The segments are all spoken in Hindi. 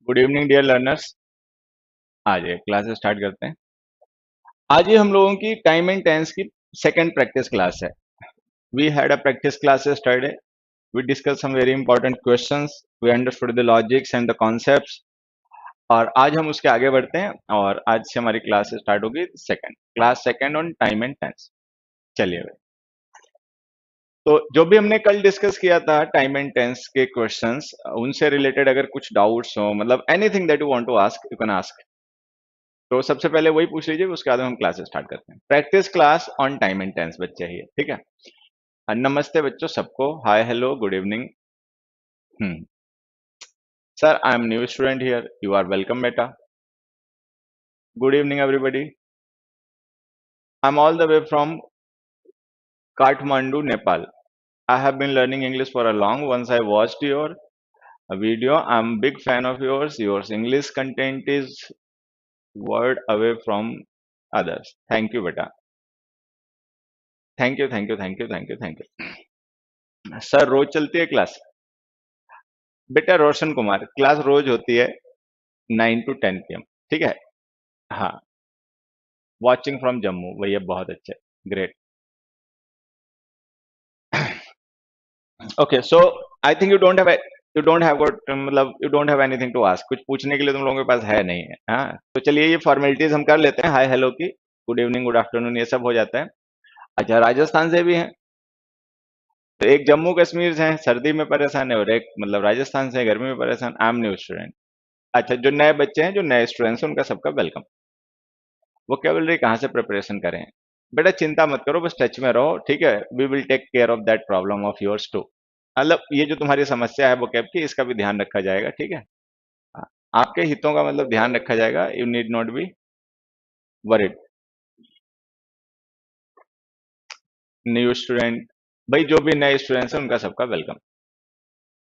Good evening dear learners. आज क्लास स्टार्ट करते हैं। आज ये हम लोगों की टाइम एंड टेंस की सेकंड प्रैक्टिस क्लास है। We had a practice class yesterday. We discussed some very important questions. We understood the logics and the concepts. और आज हम उसके आगे बढ़ते हैं और आज से हमारी क्लास स्टार्ट होगी class second on time and tense. चलिए भाई, तो जो भी हमने कल डिस्कस किया था टाइम एंड टेंस के क्वेश्चंस, उनसे रिलेटेड अगर कुछ डाउट्स हो, मतलब anything that you want to ask, you can ask. तो सबसे पहले वही पूछ लीजिए, उसके बाद हम क्लास स्टार्ट करते हैं। Practice class on time and tense बच्चे ही है, ठीक है। नमस्ते बच्चों सबको, hi hello good evening. Sir I am new student here, you are welcome बेटा। Good evening everybody. I am all the way from Kathmandu Nepal. I have been learning English for a long, once I watched your video. I'm big fan of yours. Yours English content is word away from others. Thank you beta. Thank you thank you thank you thank you thank you. Sir रोज चलती है क्लास? बेटा रोशन कुमार, क्लास रोज होती है 9 to 10 PM, ठीक है। हाँ, वॉचिंग फ्रॉम जम्मू, भैया बहुत अच्छे, great. Okay, so I think you don't have got, मतलब you don't have anything to ask. कुछ पूछने के लिए तुम लोगों के पास है नहीं है। हाँ, तो चलिए ये फॉर्मेलिटीज हम कर लेते हैं, हाय हेलो की, गुड इवनिंग गुड आफ्टरनून, ये सब हो जाता है। अच्छा, राजस्थान से भी हैं, तो एक जम्मू कश्मीर से हैं, सर्दी में परेशान है, और एक मतलब राजस्थान से गर्मी में परेशान। आई एम न्यू स्टूडेंट। अच्छा, जो नए बच्चे हैं, जो नए स्टूडेंट्स हैं, उनका सबका वेलकम। वोकेबलरी कहाँ से प्रिपरेशन करें? बेटा चिंता मत करो, बस टच में रहो, ठीक है। We will take care of that problem of yours too. मतलब ये जो तुम्हारी समस्या है वोकेब की, इसका भी ध्यान रखा जाएगा, ठीक है। हाँ, आपके हितों का मतलब ध्यान रखा जाएगा, you need not be worried. New student, भाई जो भी नए स्टूडेंट्स हैं उनका सबका welcome.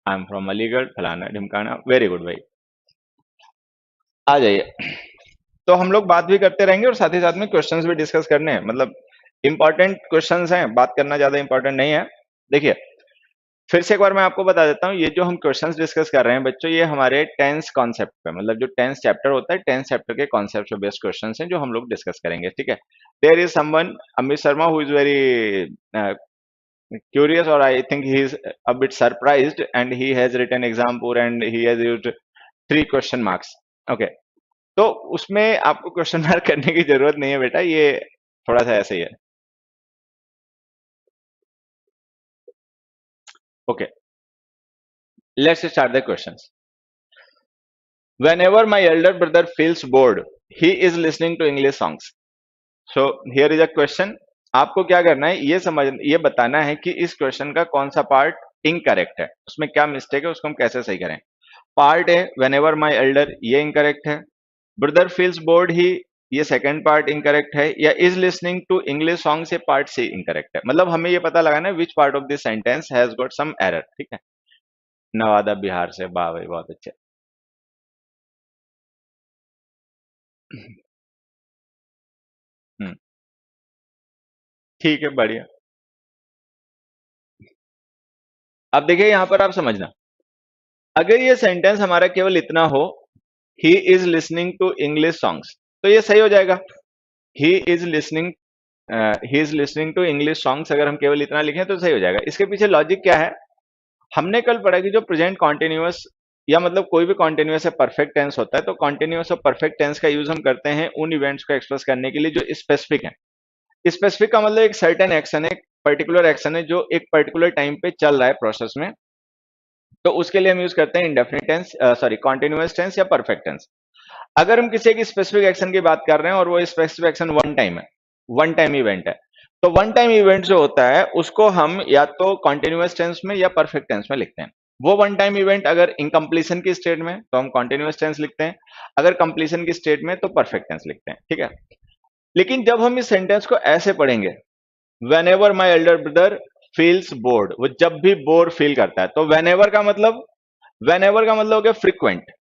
I am from Aligarh, फलाना ढिमकाना, वेरी गुड भाई, आ जाइए। तो हम लोग बात भी करते रहेंगे और साथ ही साथ में क्वेश्चंस भी डिस्कस करने हैं, मतलब इंपॉर्टेंट क्वेश्चंस हैं, बात करना ज्यादा इंपॉर्टेंट नहीं है। देखिए, फिर से एक बार मैं आपको बता देता हूँ, ये जो हम क्वेश्चंस डिस्कस कर रहे हैं बच्चों, ये हमारे टेंस कॉन्सेप्ट पे, मतलब जो टेंस चैप्टर होता है, टेंस चैप्टर के कॉन्सेप्ट पे बेस्ड क्वेश्चंस हैं जो हम लोग डिस्कस करेंगे, ठीक है। There is someone, Amit Sharma, who is very curious, or I think he is a bit surprised, and he has written example and he has used 3 question marks. Okay, तो उसमें आपको क्वेश्चन मार्क करने की जरूरत नहीं है बेटा, ये थोड़ा सा ऐसे ही है। Okay, let's start the questions. Whenever my elder brother feels bored, he is listening to English songs. So here is a question. आपको क्या करना है, ये बताना है कि इस क्वेश्चन का कौन सा पार्ट इनकरेक्ट है, उसमें क्या मिस्टेक है, उसको हम कैसे सही करें। Part A whenever my elder, ये इनकरेक्ट है। ब्रदर फील्स बोर्ड ही, ये सेकंड पार्ट इनकरेक्ट है। या is listening to English song से पार्ट सी इनकरेक्ट है। मतलब हमें ये पता लगाना है which part of this sentence has got some error, ठीक है। नवादा बिहार से, वाह भाई बहुत अच्छे। हम्म, ठीक है, बढ़िया। अब देखिए यहां पर आप समझना, अगर ये सेंटेंस हमारा केवल इतना हो, he is listening to English songs, तो ये सही हो जाएगा। He is listening he is listening to English songs, अगर हम केवल इतना लिखें तो सही हो जाएगा। इसके पीछे लॉजिक क्या है? हमने कल पढ़ा कि जो प्रेजेंट कॉन्टिन्यूअस, या मतलब कोई भी कॉन्टिन्यूअस या परफेक्ट टेंस होता है, तो कॉन्टिन्यूअस और परफेक्ट टेंस का यूज हम करते हैं उन इवेंट्स को एक्सप्रेस करने के लिए जो स्पेसिफिक है। स्पेसिफिक का मतलब एक सर्टेन एक्शन है, एक पर्टिकुलर एक्शन है जो एक पर्टिकुलर टाइम पे चल रहा है प्रोसेस में, तो उसके लिए हम यूज करते हैं indefinite tense, sorry continuous tense या परफेक्ट टेंस। अगर हम किसी एक स्पेसिफिक एक्शन की बात कर रहे हैं और वो स्पेसिफिक एक्शन वन टाइम है, वन टाइम इवेंट है, तो वन टाइम इवेंट जो होता है उसको हम या तो कॉन्टिन्यूअस टेंस में या परफेक्ट टेंस में लिखते हैं। वो वन टाइम इवेंट अगर इनकम्प्लीशन की स्टेट में तो हम कॉन्टिन्यूअस टेंस लिखते हैं, अगर कंप्लीशन की स्टेट में तो परफेक्ट टेंस लिखते हैं, ठीक है। लेकिन जब हम इस सेंटेंस को ऐसे पढ़ेंगे, when ever my elder brother feels board, वो जब भी बोर फील करता है, तो वेन एवर का मतलब, वेन एवर का मतलब हो गया फ्रिक्वेंट,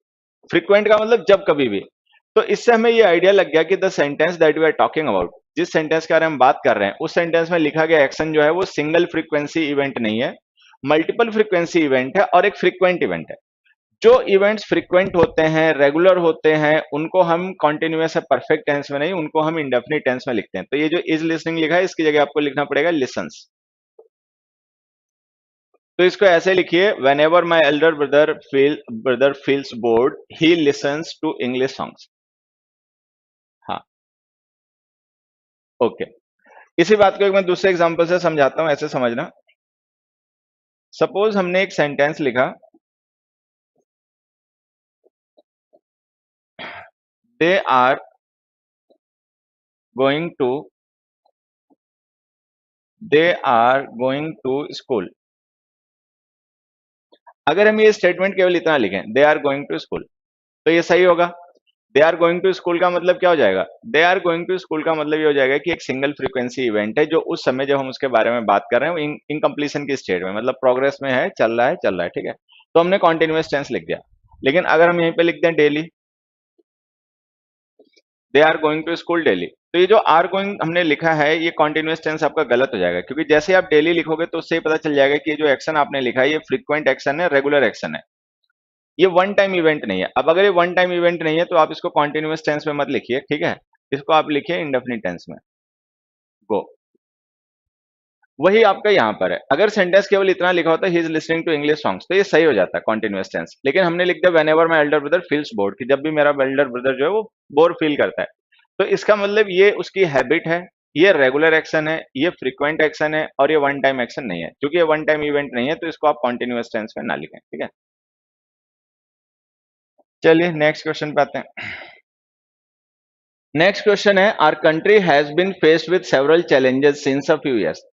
फ्रिक्वेंट का मतलब जब कभी भी। तो इससे हमें ये आइडिया लग गया कि the sentence that we are talking about, जिस सेंटेंस के बारे में बात कर रहे हैं, उस सेंटेंस में लिखा गया एक्शन जो है वो सिंगल फ्रीक्वेंसी इवेंट नहीं है, मल्टीपल फ्रीक्वेंसी इवेंट है और एक फ्रीक्वेंट इवेंट है। जो इवेंट्स फ्रीक्वेंट होते हैं, रेगुलर होते हैं, उनको हम कॉन्टिन्यूअस या परफेक्ट टेंस में नहीं, उनको हम इंडेफिनिट टेंस में लिखते हैं। तो ये जो इज लिसनिंग लिखा है, इसकी जगह आपको लिखना पड़ेगा लिसन्स। तो इसको ऐसे लिखिए, whenever my elder brother feels bored he listens to English songs. हाँ, ओके। इसी बात को एक मैं दूसरे एग्जांपल से समझाता हूं, ऐसे समझना। सपोज हमने एक सेंटेंस लिखा, they are going to they are going to school. अगर हम ये स्टेटमेंट केवल इतना लिखें, they are going to school, तो ये सही होगा। They are going to school का मतलब क्या हो जाएगा? They are going to school का मतलब ये हो जाएगा कि एक सिंगल फ्रीक्वेंसी इवेंट है, जो उस समय जब हम उसके बारे में बात कर रहे हैं वो इनकम्प्लीशन की स्टेट में, मतलब प्रोग्रेस में है, चल रहा है, चल रहा है, ठीक है। तो हमने कॉन्टिन्यूअस टेंस लिख दिया। लेकिन अगर हम यहीं पे लिख दें daily, they are going to school daily, तो ये जो आर गोइंग हमने लिखा है, ये कॉन्टिन्यूअस टेंस आपका गलत हो जाएगा, क्योंकि जैसे आप डेली लिखोगे तो उससे ही पता चल जाएगा कि ये जो एक्शन आपने लिखा है ये फ्रीक्वेंट एक्शन है, रेगुलर एक्शन है, ये वन टाइम इवेंट नहीं है। अब अगर ये वन टाइम इवेंट नहीं है तो आप इसको कॉन्टिन्यूअस टेंस में मत लिखिए, ठीक है, इसको आप लिखिए इंडेफिनिट टेंस में। गो। वही आपका यहाँ पर है। अगर सेंटेंस केवल इतना लिखा होता है, he is listening to English songs, तो ये सही हो जाता है कॉन्टिन्यूअस टेंस। लेकिन हमने लिख दिया when ever my elder brother feels board, कि जब भी मेरा एल्डर ब्रदर जो है वो बोर फील करता है। तो इसका मतलब ये उसकी हैबिट है, ये रेगुलर एक्शन है, ये फ्रीक्वेंट एक्शन है, और ये वन टाइम एक्शन नहीं है। क्योंकि ये वन टाइम इवेंट नहीं है तो इसको आप कॉन्टिन्यूअस टेंस में ना लिखें, ठीक है। चलिए नेक्स्ट क्वेश्चन पे आते हैं। नेक्स्ट क्वेश्चन है, our country has been faced with several challenges since a few years.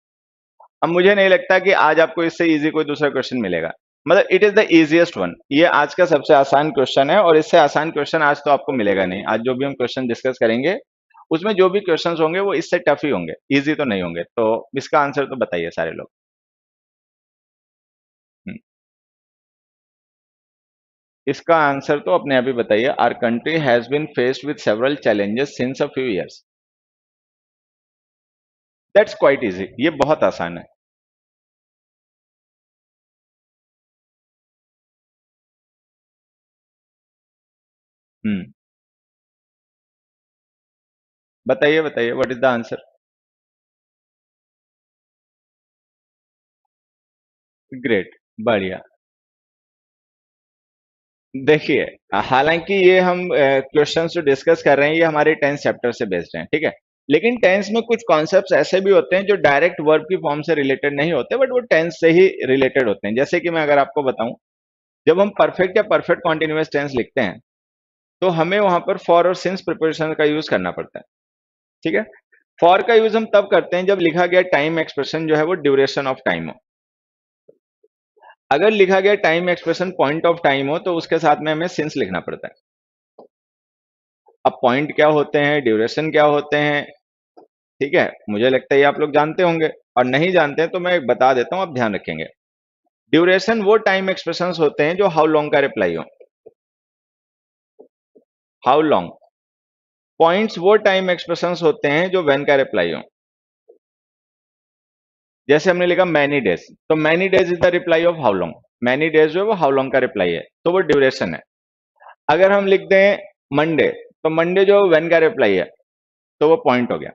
अब मुझे नहीं लगता कि आज आपको इससे इजी कोई दूसरा क्वेश्चन मिलेगा, मतलब it is the easiest one, ये आज का सबसे आसान क्वेश्चन है, और इससे आसान क्वेश्चन आज तो आपको मिलेगा नहीं। आज जो भी हम क्वेश्चन डिस्कस करेंगे उसमें जो भी क्वेश्चंस होंगे वो इससे टफ ही होंगे, इजी तो नहीं होंगे। तो इसका आंसर तो बताइए सारे लोग। हम्म, इसका आंसर तो अपने आप ही बताइए। Our country has been faced with several challenges since a few years. That's quite easy, ये बहुत आसान है। हम्म, बताइए बताइए, what is the answer? Great, बढ़िया। देखिए, हालांकि ये हम क्वेश्चंस जो डिस्कस कर रहे हैं ये हमारे टेंथ चैप्टर से बेस्ड हैं, ठीक है। लेकिन टेंस में कुछ कॉन्सेप्ट्स ऐसे भी होते हैं जो डायरेक्ट वर्ब की फॉर्म से रिलेटेड नहीं होते, बट वो टेंस से ही रिलेटेड होते हैं। जैसे कि मैं अगर आपको बताऊं, जब हम परफेक्ट या परफेक्ट कॉन्टिन्यूअस टेंस लिखते हैं तो हमें वहां पर फॉर और सिंस प्रिपोजिशन का यूज करना पड़ता है, ठीक है। फॉर का यूज हम तब करते हैं जब लिखा गया टाइम एक्सप्रेशन जो है वो ड्यूरेशन ऑफ टाइम हो। अगर लिखा गया time expression point of time हो तो उसके साथ में हमें सिंस लिखना पड़ता है। अब पॉइंट क्या होते हैं, ड्यूरेशन क्या होते हैं, ठीक है, मुझे लगता है ये आप लोग जानते होंगे, और नहीं जानते हैं तो मैं बता देता हूं, आप ध्यान रखेंगे। ड्यूरेशन वो टाइम एक्सप्रेशंस होते हैं जो हाउ लॉन्ग का रिप्लाई हो, हाउ लॉन्ग। पॉइंट्स वो टाइम एक्सप्रेशंस होते हैं जो व्हेन का रिप्लाई हो। जैसे हमने लिखा मैनी डेज, तो many days is the reply off how long, many days जो है वो हाउ लॉन्ग का रिप्लाई है, तो वो ड्यूरेशन है। अगर हम लिख दें मंडे, तो मंडे जो व्हेन का रिप्लाई है, तो वो पॉइंट हो गया,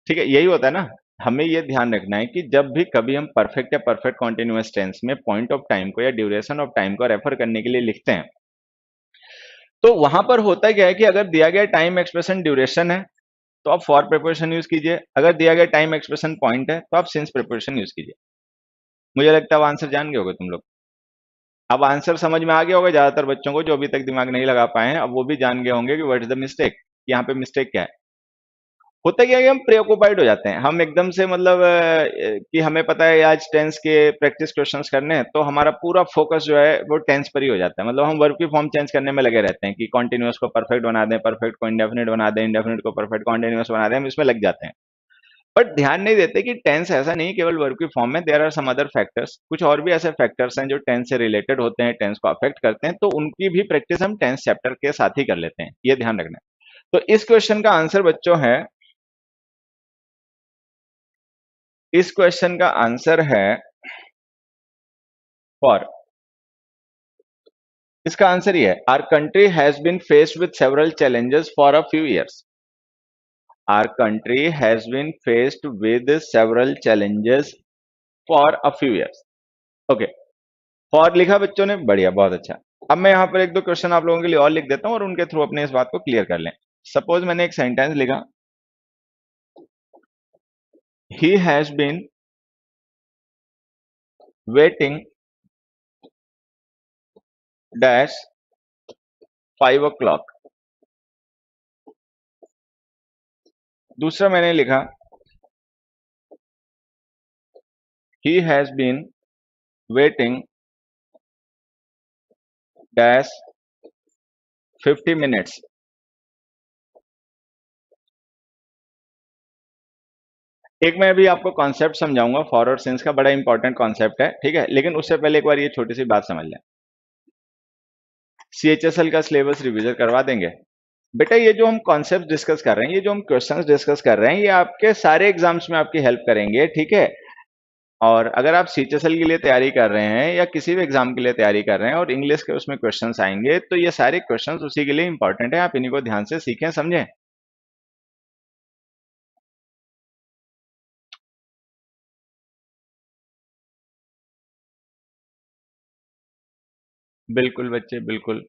ठीक है। यही होता है ना, हमें ये ध्यान रखना है कि जब भी कभी हम परफेक्ट या परफेक्ट कॉन्टिन्यूअस टेंस में पॉइंट ऑफ टाइम को या ड्यूरेशन ऑफ टाइम को रेफर करने के लिए लिखते हैं, तो वहां पर होता क्या है कि अगर दिया गया टाइम एक्सप्रेशन ड्यूरेशन है तो आप फॉर प्रिपोजिशन यूज कीजिए, अगर दिया गया टाइम एक्सप्रेशन पॉइंट है तो आप सिंस प्रिपोजिशन यूज कीजिए। मुझे लगता है अब आंसर जान गए होगे तुम लोग। अब आंसर समझ में आ गया होगा ज्यादातर बच्चों को, जो अभी तक दिमाग नहीं लगा पाए हैं अब वो भी जान गए होंगे कि व्हाट इज द मिस्टेक, यहाँ पे मिस्टेक क्या है। होता क्या है कि हम प्रीऑक्युपाइड हो जाते हैं, हम एकदम से मतलब कि हमें पता है आज टेंस के प्रैक्टिस क्वेश्चंस करने हैं, तो हमारा पूरा फोकस जो है वो टेंस पर ही हो जाता है। मतलब हम वर्ब की फॉर्म चेंज करने में लगे रहते हैं कि कॉन्टिन्यूअस को परफेक्ट बना दें, परफेक्ट को इंडेफिनिट बना दें, इंडेफिनिट को परफेक्ट कॉन्टिन्यूअस बना दें, हम इसमें लग जाते हैं। बट ध्यान नहीं देते कि टेंस ऐसा नहीं केवल वर्ब की फॉर्म में, there are some other factors, कुछ और भी ऐसे फैक्टर्स हैं जो टेंस से रिलेटेड होते हैं, टेंस को अफेक्ट करते हैं, तो उनकी भी प्रैक्टिस हम टेंस चैप्टर के साथ ही कर लेते हैं, ये ध्यान रखना है। तो इस क्वेश्चन का आंसर बच्चों है, इस क्वेश्चन का आंसर है फॉर। इसका आंसर ये है, our country has been faced with several challenges for a few years. Our country has been faced with several challenges for a few years. Okay, for लिखा बच्चों ने, बढ़िया, बहुत अच्छा। अब मैं यहां पर एक दो क्वेश्चन आप लोगों के लिए और लिख देता हूं और उनके थ्रू अपने इस बात को क्लियर कर लें। सपोज मैंने एक सेंटेंस लिखा, he has been waiting dash 5 o'clock। दूसरा मैंने लिखा, he has been waiting dash 50 minutes। एक मैं अभी आपको कॉन्सेप्ट समझाऊंगा, फॉर और सिंस का, बड़ा इंपॉर्टेंट कॉन्सेप्ट है, ठीक है, लेकिन उससे पहले एक बार ये छोटी सी बात समझ लें। सीएचएसएल का सिलेबस रिवीजन करवा देंगे बेटा। ये जो हम कॉन्सेप्ट डिस्कस कर रहे हैं, ये जो हम क्वेश्चंस डिस्कस कर रहे हैं, ये आपके सारे एग्जाम्स में आपकी हेल्प करेंगे, ठीक है। और अगर आप सीएचएसएल के लिए तैयारी कर रहे हैं या किसी भी एग्जाम के लिए तैयारी कर रहे हैं और इंग्लिश के उसमें क्वेश्चंस आएंगे, तो ये सारे क्वेश्चंस उसी के लिए इंपॉर्टेंट है। आप इन्हीं को ध्यान से सीखें, समझें। बिल्कुल बच्चे, बिल्कुल।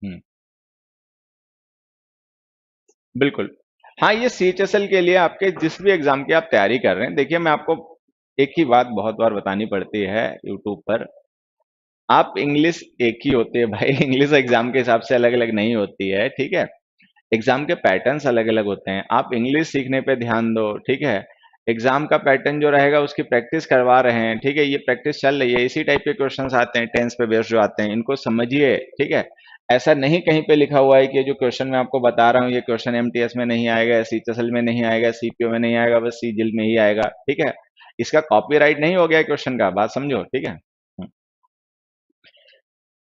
हम्म, बिल्कुल। हाँ, ये सीएचएसएल के लिए आपके जिस भी एग्जाम की आप तैयारी कर रहे हैं, देखिए मैं आपको एक ही बात बहुत बार बतानी पड़ती है यूट्यूब पर, आप इंग्लिश एक ही होती है भाई। इंग्लिश एग्जाम के हिसाब से अलग अलग नहीं होती है, ठीक है। एग्जाम के पैटर्न्स अलग अलग होते हैं, आप इंग्लिश सीखने पे ध्यान दो, ठीक है। एग्जाम का पैटर्न जो रहेगा उसकी प्रैक्टिस करवा रहे हैं, ठीक है, ये प्रैक्टिस चल रही है, इसी टाइप के क्वेश्चंस आते हैं टेंस पे बेस्ड जो आते हैं, इनको समझिए, ठीक है। ऐसा नहीं कहीं पे लिखा हुआ है कि ये जो क्वेश्चन मैं आपको बता रहा हूँ ये क्वेश्चन एमटीएस में नहीं आएगा, सीएचएसएल में नहीं आएगा, सीपीओ में नहीं आएगा, बस सीजिल में ही आएगा, ठीक है। इसका कॉपीराइट नहीं हो गया क्वेश्चन का, बात समझो, ठीक है।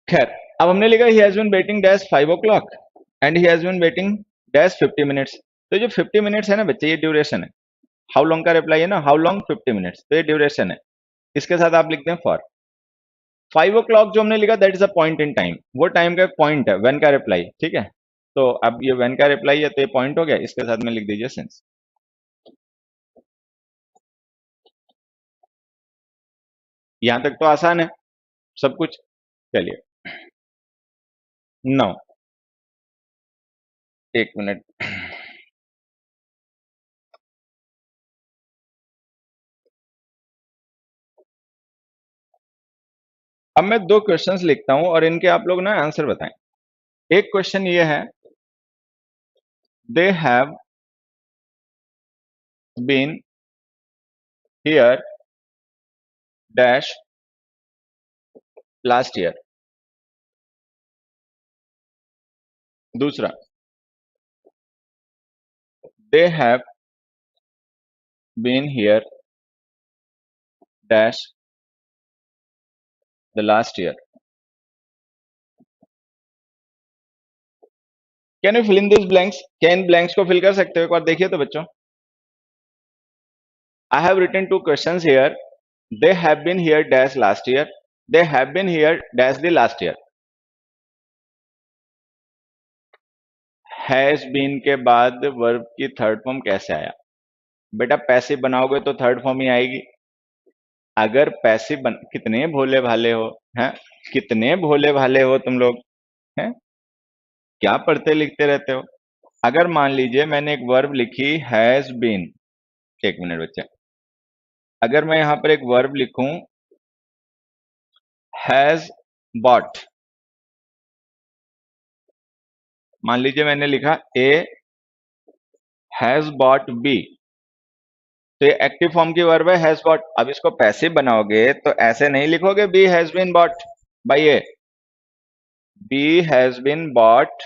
खैर, अब हमने लिखा he has been waiting dash 5 o'clock and he has been waiting dash 50 minutes। तो जो 50 minutes है ना बच्चे, ये ड्यूरेशन है। हाउ लॉन्ग का रिप्लाई है ना, हाउ लॉन्ग 50 minutes, तो ये ड्यूरेशन है। इसके साथ आप लिखते हैं फॉर 5 o'clock जो हमने लिखा, that is a point in time, वो टाइम का एक पॉइंट है, व्हेन का रिप्लाई, ठीक है। तो अब ये व्हेन का रिप्लाई है तो ये पॉइंट हो गया, इसके साथ में लिख दीजिए सिंस। यहां तक तो आसान है सब कुछ। चलिए, नौ, एक मिनट। अब मैं दो क्वेश्चंस लिखता हूं और इनके आप लोग ना आंसर बताएं। एक क्वेश्चन ये है, they have been here dash last year. दूसरा, they have been here dash the last year. Can you fill in this blanks? क्या इन ब्लैंक्स को फिल कर सकते हो? एक बार देखिए तो बच्चों। I have written two questions here, they have been here dash last year, they have been here dash the last year. Has been के बाद वर्ब की थर्ड फॉर्म कैसे आया? बेटा पैसिव बनाओगे तो थर्ड फॉर्म ही आएगी। अगर पैसिव कितने भोले भाले हो, हैं? कितने भोले भाले हो तुम लोग, हैं? क्या पढ़ते लिखते रहते हो? अगर मान लीजिए मैंने एक वर्ब लिखी हैज बीन, एक मिनट बच्चे, अगर मैं यहां पर एक वर्ब लिखूं हैज बॉट, मान लीजिए मैंने लिखा ए हैज बॉट बी, तो ये एक्टिव फॉर्म की वर्ब है हैज बॉट। अब इसको पैसिव बनाओगे तो ऐसे नहीं लिखोगे B has been bought by A, B has been bought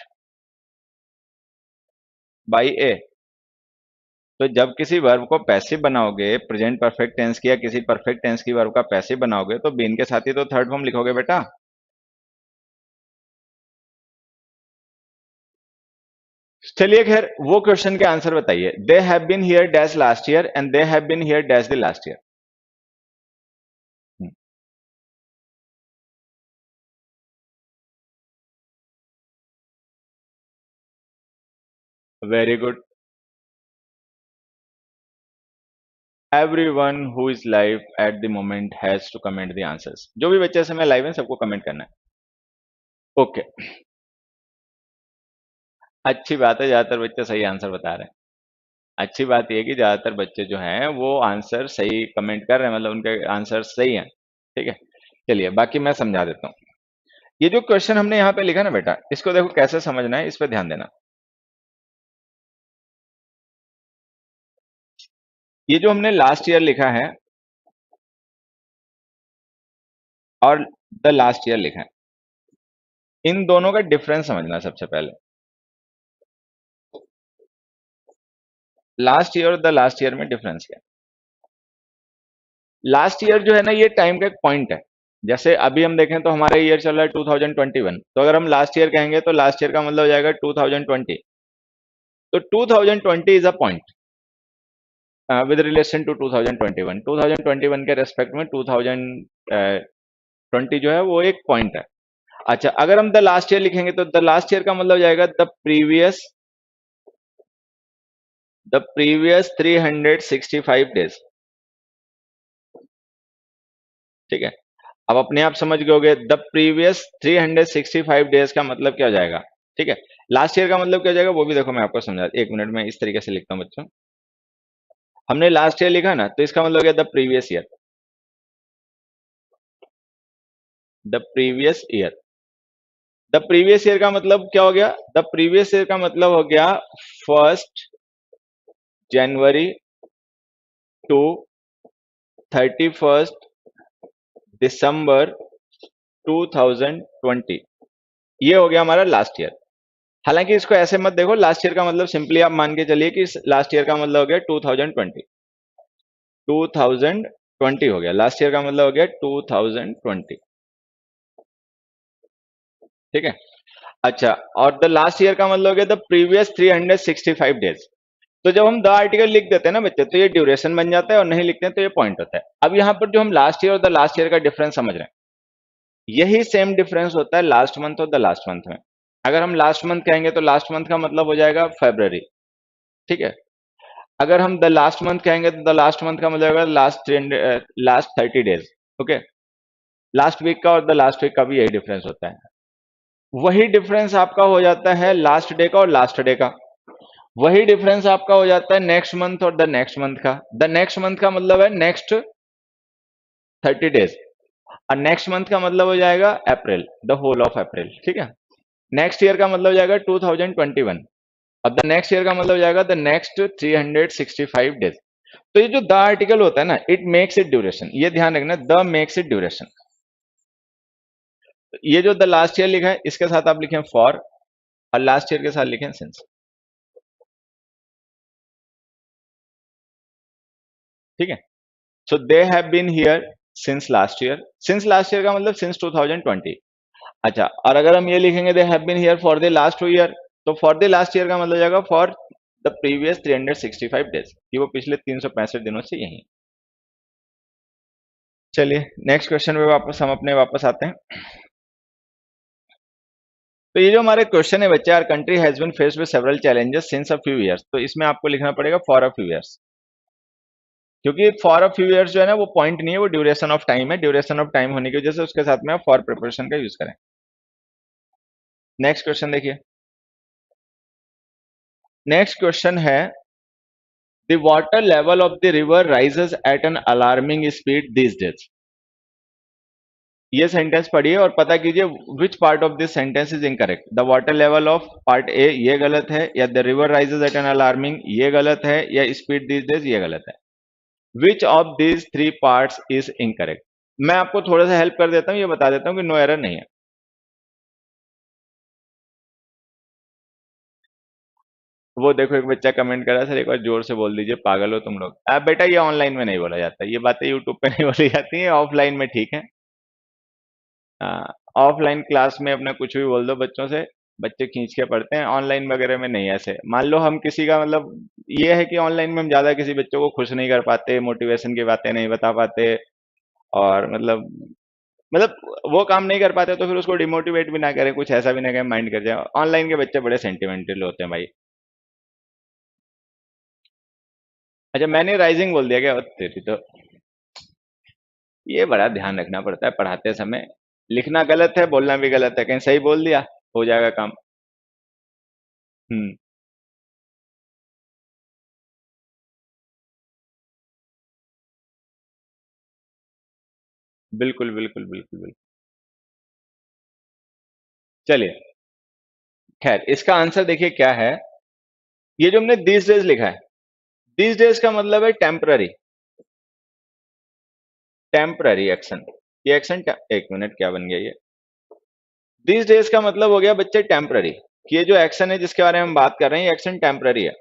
by A. तो जब किसी वर्ब को पैसिव बनाओगे, प्रेजेंट परफेक्ट टेंस की या किसी परफेक्ट टेंस की वर्ब का पैसिव बनाओगे, तो बीन के साथ ही तो थर्ड फॉर्म लिखोगे बेटा। चलिए खैर, वो क्वेश्चन के आंसर बताइए। They have been here dash last year and they have been here dash the last year. Very good. Everyone who is live at the moment has to comment the answers. जो भी बच्चे समय लाइव है सबको कमेंट करना है। ओके, अच्छी बात है, ज्यादातर बच्चे सही आंसर बता रहे हैं। अच्छी बात यह है कि ज्यादातर बच्चे जो हैं वो आंसर सही कमेंट कर रहे हैं, मतलब उनके आंसर सही हैं। ठीक है, चलिए बाकी मैं समझा देता हूँ। ये जो क्वेश्चन हमने यहाँ पे लिखा ना बेटा, इसको देखो कैसे समझना है, इस पे ध्यान देना। ये जो हमने लास्ट ईयर लिखा है और द लास्ट ईयर लिखा है, इन दोनों का डिफरेंस समझना सबसे पहले। लास्ट ईयर और द लास्ट ईयर में डिफरेंस क्या है? लास्ट ईयर जो है ना, ये टाइम का एक पॉइंट है। जैसे अभी हम देखें तो हमारा ईयर चल रहा है 2021, तो अगर हम लास्ट ईयर कहेंगे तो लास्ट ईयर का मतलब हो जाएगा 2020। तो 2020 is a point with relation to 2021। 2021 के रेस्पेक्ट में 2020 जो है वो एक पॉइंट है। अच्छा, अगर हम द लास्ट ईयर लिखेंगे तो द लास्ट ईयर का मतलब हो जाएगा द प्रीवियस 365 डेज। ठीक है, अब अपने आप समझ गए होगे द प्रीवियस 365 डेज का मतलब क्या हो जाएगा। ठीक है, लास्ट ईयर का मतलब क्या हो जाएगा वो भी देखो मैं आपको समझा, एक मिनट में इस तरीके से लिखता हूं बच्चों। हमने लास्ट ईयर लिखा ना, तो इसका मतलब हो गया the previous year. The previous year, the previous year का मतलब क्या हो गया, द प्रीवियस ईयर का मतलब हो गया 1 जनवरी टू 31 दिसंबर 2020। ये हो गया हमारा लास्ट ईयर। हालांकि इसको ऐसे मत देखो, लास्ट ईयर का मतलब सिंपली आप मान के चलिए कि लास्ट ईयर का मतलब हो गया 2020। 2020 हो गया लास्ट ईयर का मतलब हो गया 2020। ठीक है, अच्छा, और द लास्ट ईयर का मतलब हो गया द प्रीवियस 365 डेज। तो जब हम द आर्टिकल लिख देते हैं ना बच्चे, तो ये ड्यूरेशन बन जाता है, और नहीं लिखते हैं तो ये पॉइंट होता है। अब यहाँ पर जो हम लास्ट ईयर और द लास्ट ईयर का डिफरेंस समझ रहे हैं, यही सेम डिफरेंस होता है लास्ट मंथ और द लास्ट मंथ में। अगर हम लास्ट मंथ कहेंगे तो लास्ट मंथ का मतलब हो जाएगा फरवरी। ठीक है, अगर हम द लास्ट मंथ कहेंगे तो द लास्ट मंथ का मतलब होगा last 30 days. Okay, last week का और द लास्ट वीक का भी यही डिफरेंस होता है। वही डिफरेंस आपका हो जाता है लास्ट डे का और लास्ट डे का। वही डिफरेंस आपका हो जाता है नेक्स्ट मंथ और द नेक्स्ट मंथ का। द नेक्स्ट मंथ का मतलब है नेक्स्ट 30 डेज, और नेक्स्ट मंथ का मतलब हो जाएगा अप्रैल, द होल ऑफ अप्रैल। ठीक है, नेक्स्ट ईयर का मतलब हो जाएगा 2021, और द नेक्स्ट ईयर का मतलब हो जाएगा द नेक्स्ट 365 डेज। तो ये जो द आर्टिकल होता है ना, इट मेक्स इट ड्यूरेशन, ये ध्यान रखना, द मेक्स इट ड्यूरेशन। ये जो द लास्ट ईयर लिखा है इसके साथ आप लिखें फॉर, और लास्ट ईयर के साथ लिखें सिंस। ठीक है, so they have been here since last year. Since last year का मतलब सिंस 2020। अच्छा, और अगर हम ये लिखेंगे they have been here for the last 2 year, तो फॉर द लास्ट ईयर का मतलब हो जाएगा फॉर द प्रीवियस 365 डेज, कि वो पिछले 365 दिनों से यही। चलिए नेक्स्ट क्वेश्चन पे वापस हम अपने वापस आते हैं। तो ये जो हमारे क्वेश्चन है बच्चे, our country has been faced with several challenges since a few years, तो इसमें आपको लिखना पड़ेगा फॉर अ फ्यू इयर्स। क्योंकि फॉर अ फ्यू इयर्स जो है ना वो पॉइंट नहीं है, वो ड्यूरेशन ऑफ टाइम है। ड्यूरेशन ऑफ टाइम होने की वजह से उसके साथ में आप फॉर प्रिपरेशन का यूज करें। नेक्स्ट क्वेश्चन देखिए। नेक्स्ट क्वेश्चन है the water level of the river rises at an alarming speed this days. ये सेंटेंस पढ़िए और पता कीजिए which part of this sentence is incorrect. The water level of part A ये गलत है, या the river rises at an alarming ये गलत है, या स्पीड दिस डेज ये गलत है। Which of these 3 parts is incorrect. मैं आपको थोड़ा सा हेल्प कर देता हूं, ये बता देता हूं कि नो एरर नहीं है। वो देखो एक बच्चा कमेंट कर रहा है, सर एक बार जोर से बोल दीजिए, पागल हो तुम लोग। बेटा ये ऑनलाइन में नहीं बोला जाता, ये बातें यूट्यूब पे नहीं बोली जाती है, ऑफलाइन में ठीक है। ऑफलाइन क्लास में अपना कुछ भी बोल दो बच्चों से, बच्चे खींच के पढ़ते हैं। ऑनलाइन वगैरह में नहीं ऐसे। मान लो हम किसी का मतलब ये है कि ऑनलाइन में हम ज्यादा किसी बच्चों को खुश नहीं कर पाते, मोटिवेशन की बातें नहीं बता पाते, और मतलब वो काम नहीं कर पाते, तो फिर उसको डिमोटिवेट भी ना करें, कुछ ऐसा भी ना करें माइंड कर जाए। ऑनलाइन के बच्चे बड़े सेंटिमेंटल होते हैं भाई। अच्छा मैंने राइजिंग बोल दिया क्या? तेरी तो, ये बड़ा ध्यान रखना पड़ता है पढ़ाते समय। लिखना गलत है, बोलना भी गलत है, कहीं सही बोल दिया हो जाएगा काम। हम्म। बिल्कुल बिल्कुल बिल्कुल बिल्कुल। चलिए, खैर इसका आंसर देखिए क्या है। ये जो हमने दिस डेज लिखा है, दिस डेज का मतलब है टेम्पररी, टेम्पररी एक्शन। ये एक्शन, एक मिनट क्या बन गया ये, दिस डेज का मतलब हो गया बच्चे टेम्पररी। ये जो एक्शन है जिसके बारे में हम बात कर रहे हैं, ये एक्शन टेम्पररी है।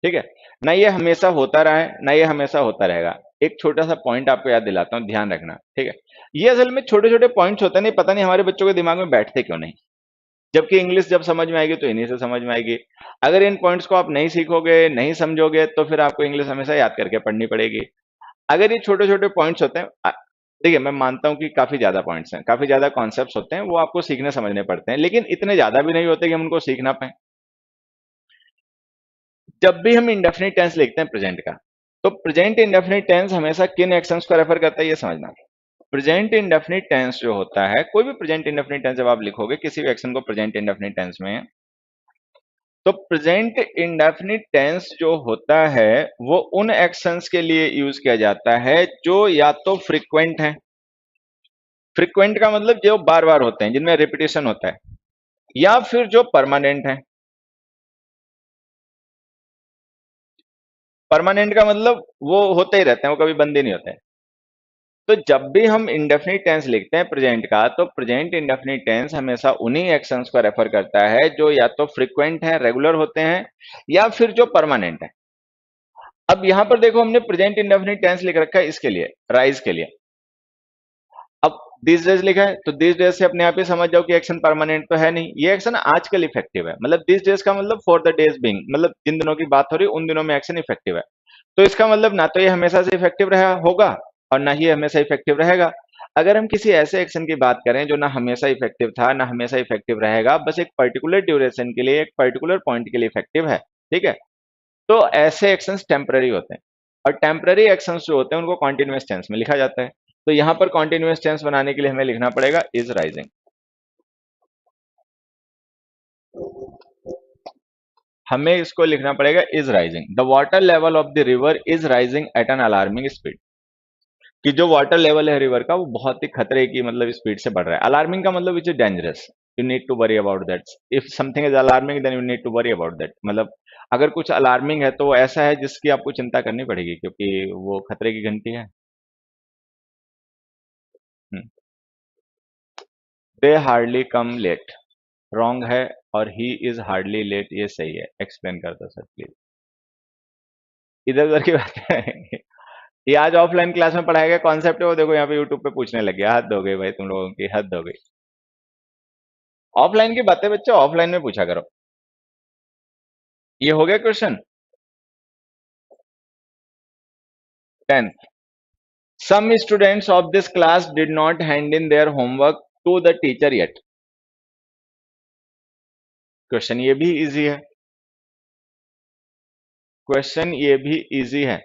ठीक है, ना ये हमेशा होता रहा है, ना ये हमेशा होता रहेगा। एक छोटा सा पॉइंट आपको याद दिलाता हूं, ध्यान रखना। ठीक है, ये असल में छोटे छोटे पॉइंट्स होते हैं, नहीं पता नहीं हमारे बच्चों के दिमाग में बैठते क्यों नहीं। जबकि इंग्लिश जब समझ में आएगी तो इन्हीं से समझ में आएगी। अगर इन पॉइंट्स को आप नहीं सीखोगे, नहीं समझोगे, तो फिर आपको इंग्लिश हमेशा याद करके पढ़नी पड़ेगी। अगर ये छोटे छोटे पॉइंट्स होते हैं, देखिए मैं मानता हूं कि काफी ज्यादा पॉइंट्स हैं, काफी ज्यादा कॉन्सेप्ट्स होते हैं, वो आपको सीखने समझने पड़ते हैं, लेकिन इतने ज्यादा भी नहीं होते कि हम उनको सीख ना पाए। जब भी हम इंडेफिनिट टेंस लिखते हैं प्रेजेंट का, तो प्रेजेंट इंडेफिनिट टेंस हमेशा किन एक्शंस को रेफर करता है ये समझना। प्रेजेंट इंडेफिनिट टेंस जो होता है, कोई भी प्रेजेंट इंडेफिनिट टेंस जब आप लिखोगे किसी भी एक्शन को प्रेजेंट इंडेफिनिट टेंस में, तो प्रेजेंट इंडेफिनिट टेंस जो होता है वो उन एक्शंस के लिए यूज किया जाता है जो या तो फ्रीक्वेंट है, फ्रीक्वेंट का मतलब जो बार बार होते हैं, जिनमें रिपीटेशन होता है, या फिर जो परमानेंट है। परमानेंट का मतलब वो होते ही रहते हैं, वो कभी बंद ही नहीं होते हैं। तो जब भी हम इंडेफिनिट टेंस लिखते हैं प्रेजेंट का, तो प्रेजेंट इंडेफिनिट टेंस हमेशा उन्हीं एक्शंस को रेफर करता है जो या तो फ्रीक्वेंट है, रेगुलर होते हैं, या फिर जो परमानेंट है। अब यहां पर देखो हमने प्रेजेंट इंडेफिनिट टेंस लिख रखा है इसके लिए, राइज के लिए। अब दिस डेज लिखा है, तो दिस डेज से अपने आप ही समझ जाओ कि एक्शन परमानेंट तो है नहीं, ये एक्शन आजकल इफेक्टिव है। मतलब दिस डेज का मतलब फॉर द डेज बीइंग, मतलब जिन दिनों की बात हो रही है उन दिनों में एक्शन इफेक्टिव है। तो इसका मतलब ना तो ये हमेशा से इफेक्टिव रहा होगा, और ना ही हमेशा इफेक्टिव रहेगा। अगर हम किसी ऐसे एक्शन की बात करें जो ना हमेशा इफेक्टिव था, ना हमेशा इफेक्टिव रहेगा, बस एक पर्टिकुलर ड्यूरेशन के लिए, एक पर्टिकुलर पॉइंट के लिए इफेक्टिव है, ठीक है, तो ऐसे एक्शंस टेम्पररी होते हैं। और टेम्पररी एक्शंस जो होते हैं उनको कॉन्टिन्यूअस टेंस में लिखा जाता है। तो यहां पर कॉन्टिन्यूअस टेंस बनाने के लिए हमें लिखना पड़ेगा इज राइजिंग। हमें इसको लिखना पड़ेगा is rising, the water level of the river is rising at an alarming speed. कि जो वाटर लेवल है रिवर का वो बहुत ही खतरे की मतलब स्पीड से बढ़ रहा है। अलार्मिंग का मतलब is dangerous, you need to worry about that. If something is alarming then you need to worry about that. मतलब अगर कुछ अलार्मिंग है तो वो ऐसा है जिसकी आपको चिंता करनी पड़ेगी, क्योंकि वो खतरे की घंटी है। दे हार्डली कम लेट, रॉन्ग है, और ही इज हार्डली लेट ये सही है। एक्सप्लेन कर दो सर प्लीज। इधर उधर की बात है। ये आज ऑफलाइन क्लास में पढ़ाया गया कॉन्सेप्ट है, वो देखो यहाँ पे यूट्यूब पे पूछने लग गया। हद हो गई भाई, तुम लोगों की हद हो गई। ऑफलाइन की बातें बच्चे ऑफलाइन में पूछा करो। ये हो गया question 10th। Some students of this class did not hand in their homework to the teacher yet। Question ये भी इजी है, क्वेश्चन ये भी इजी है।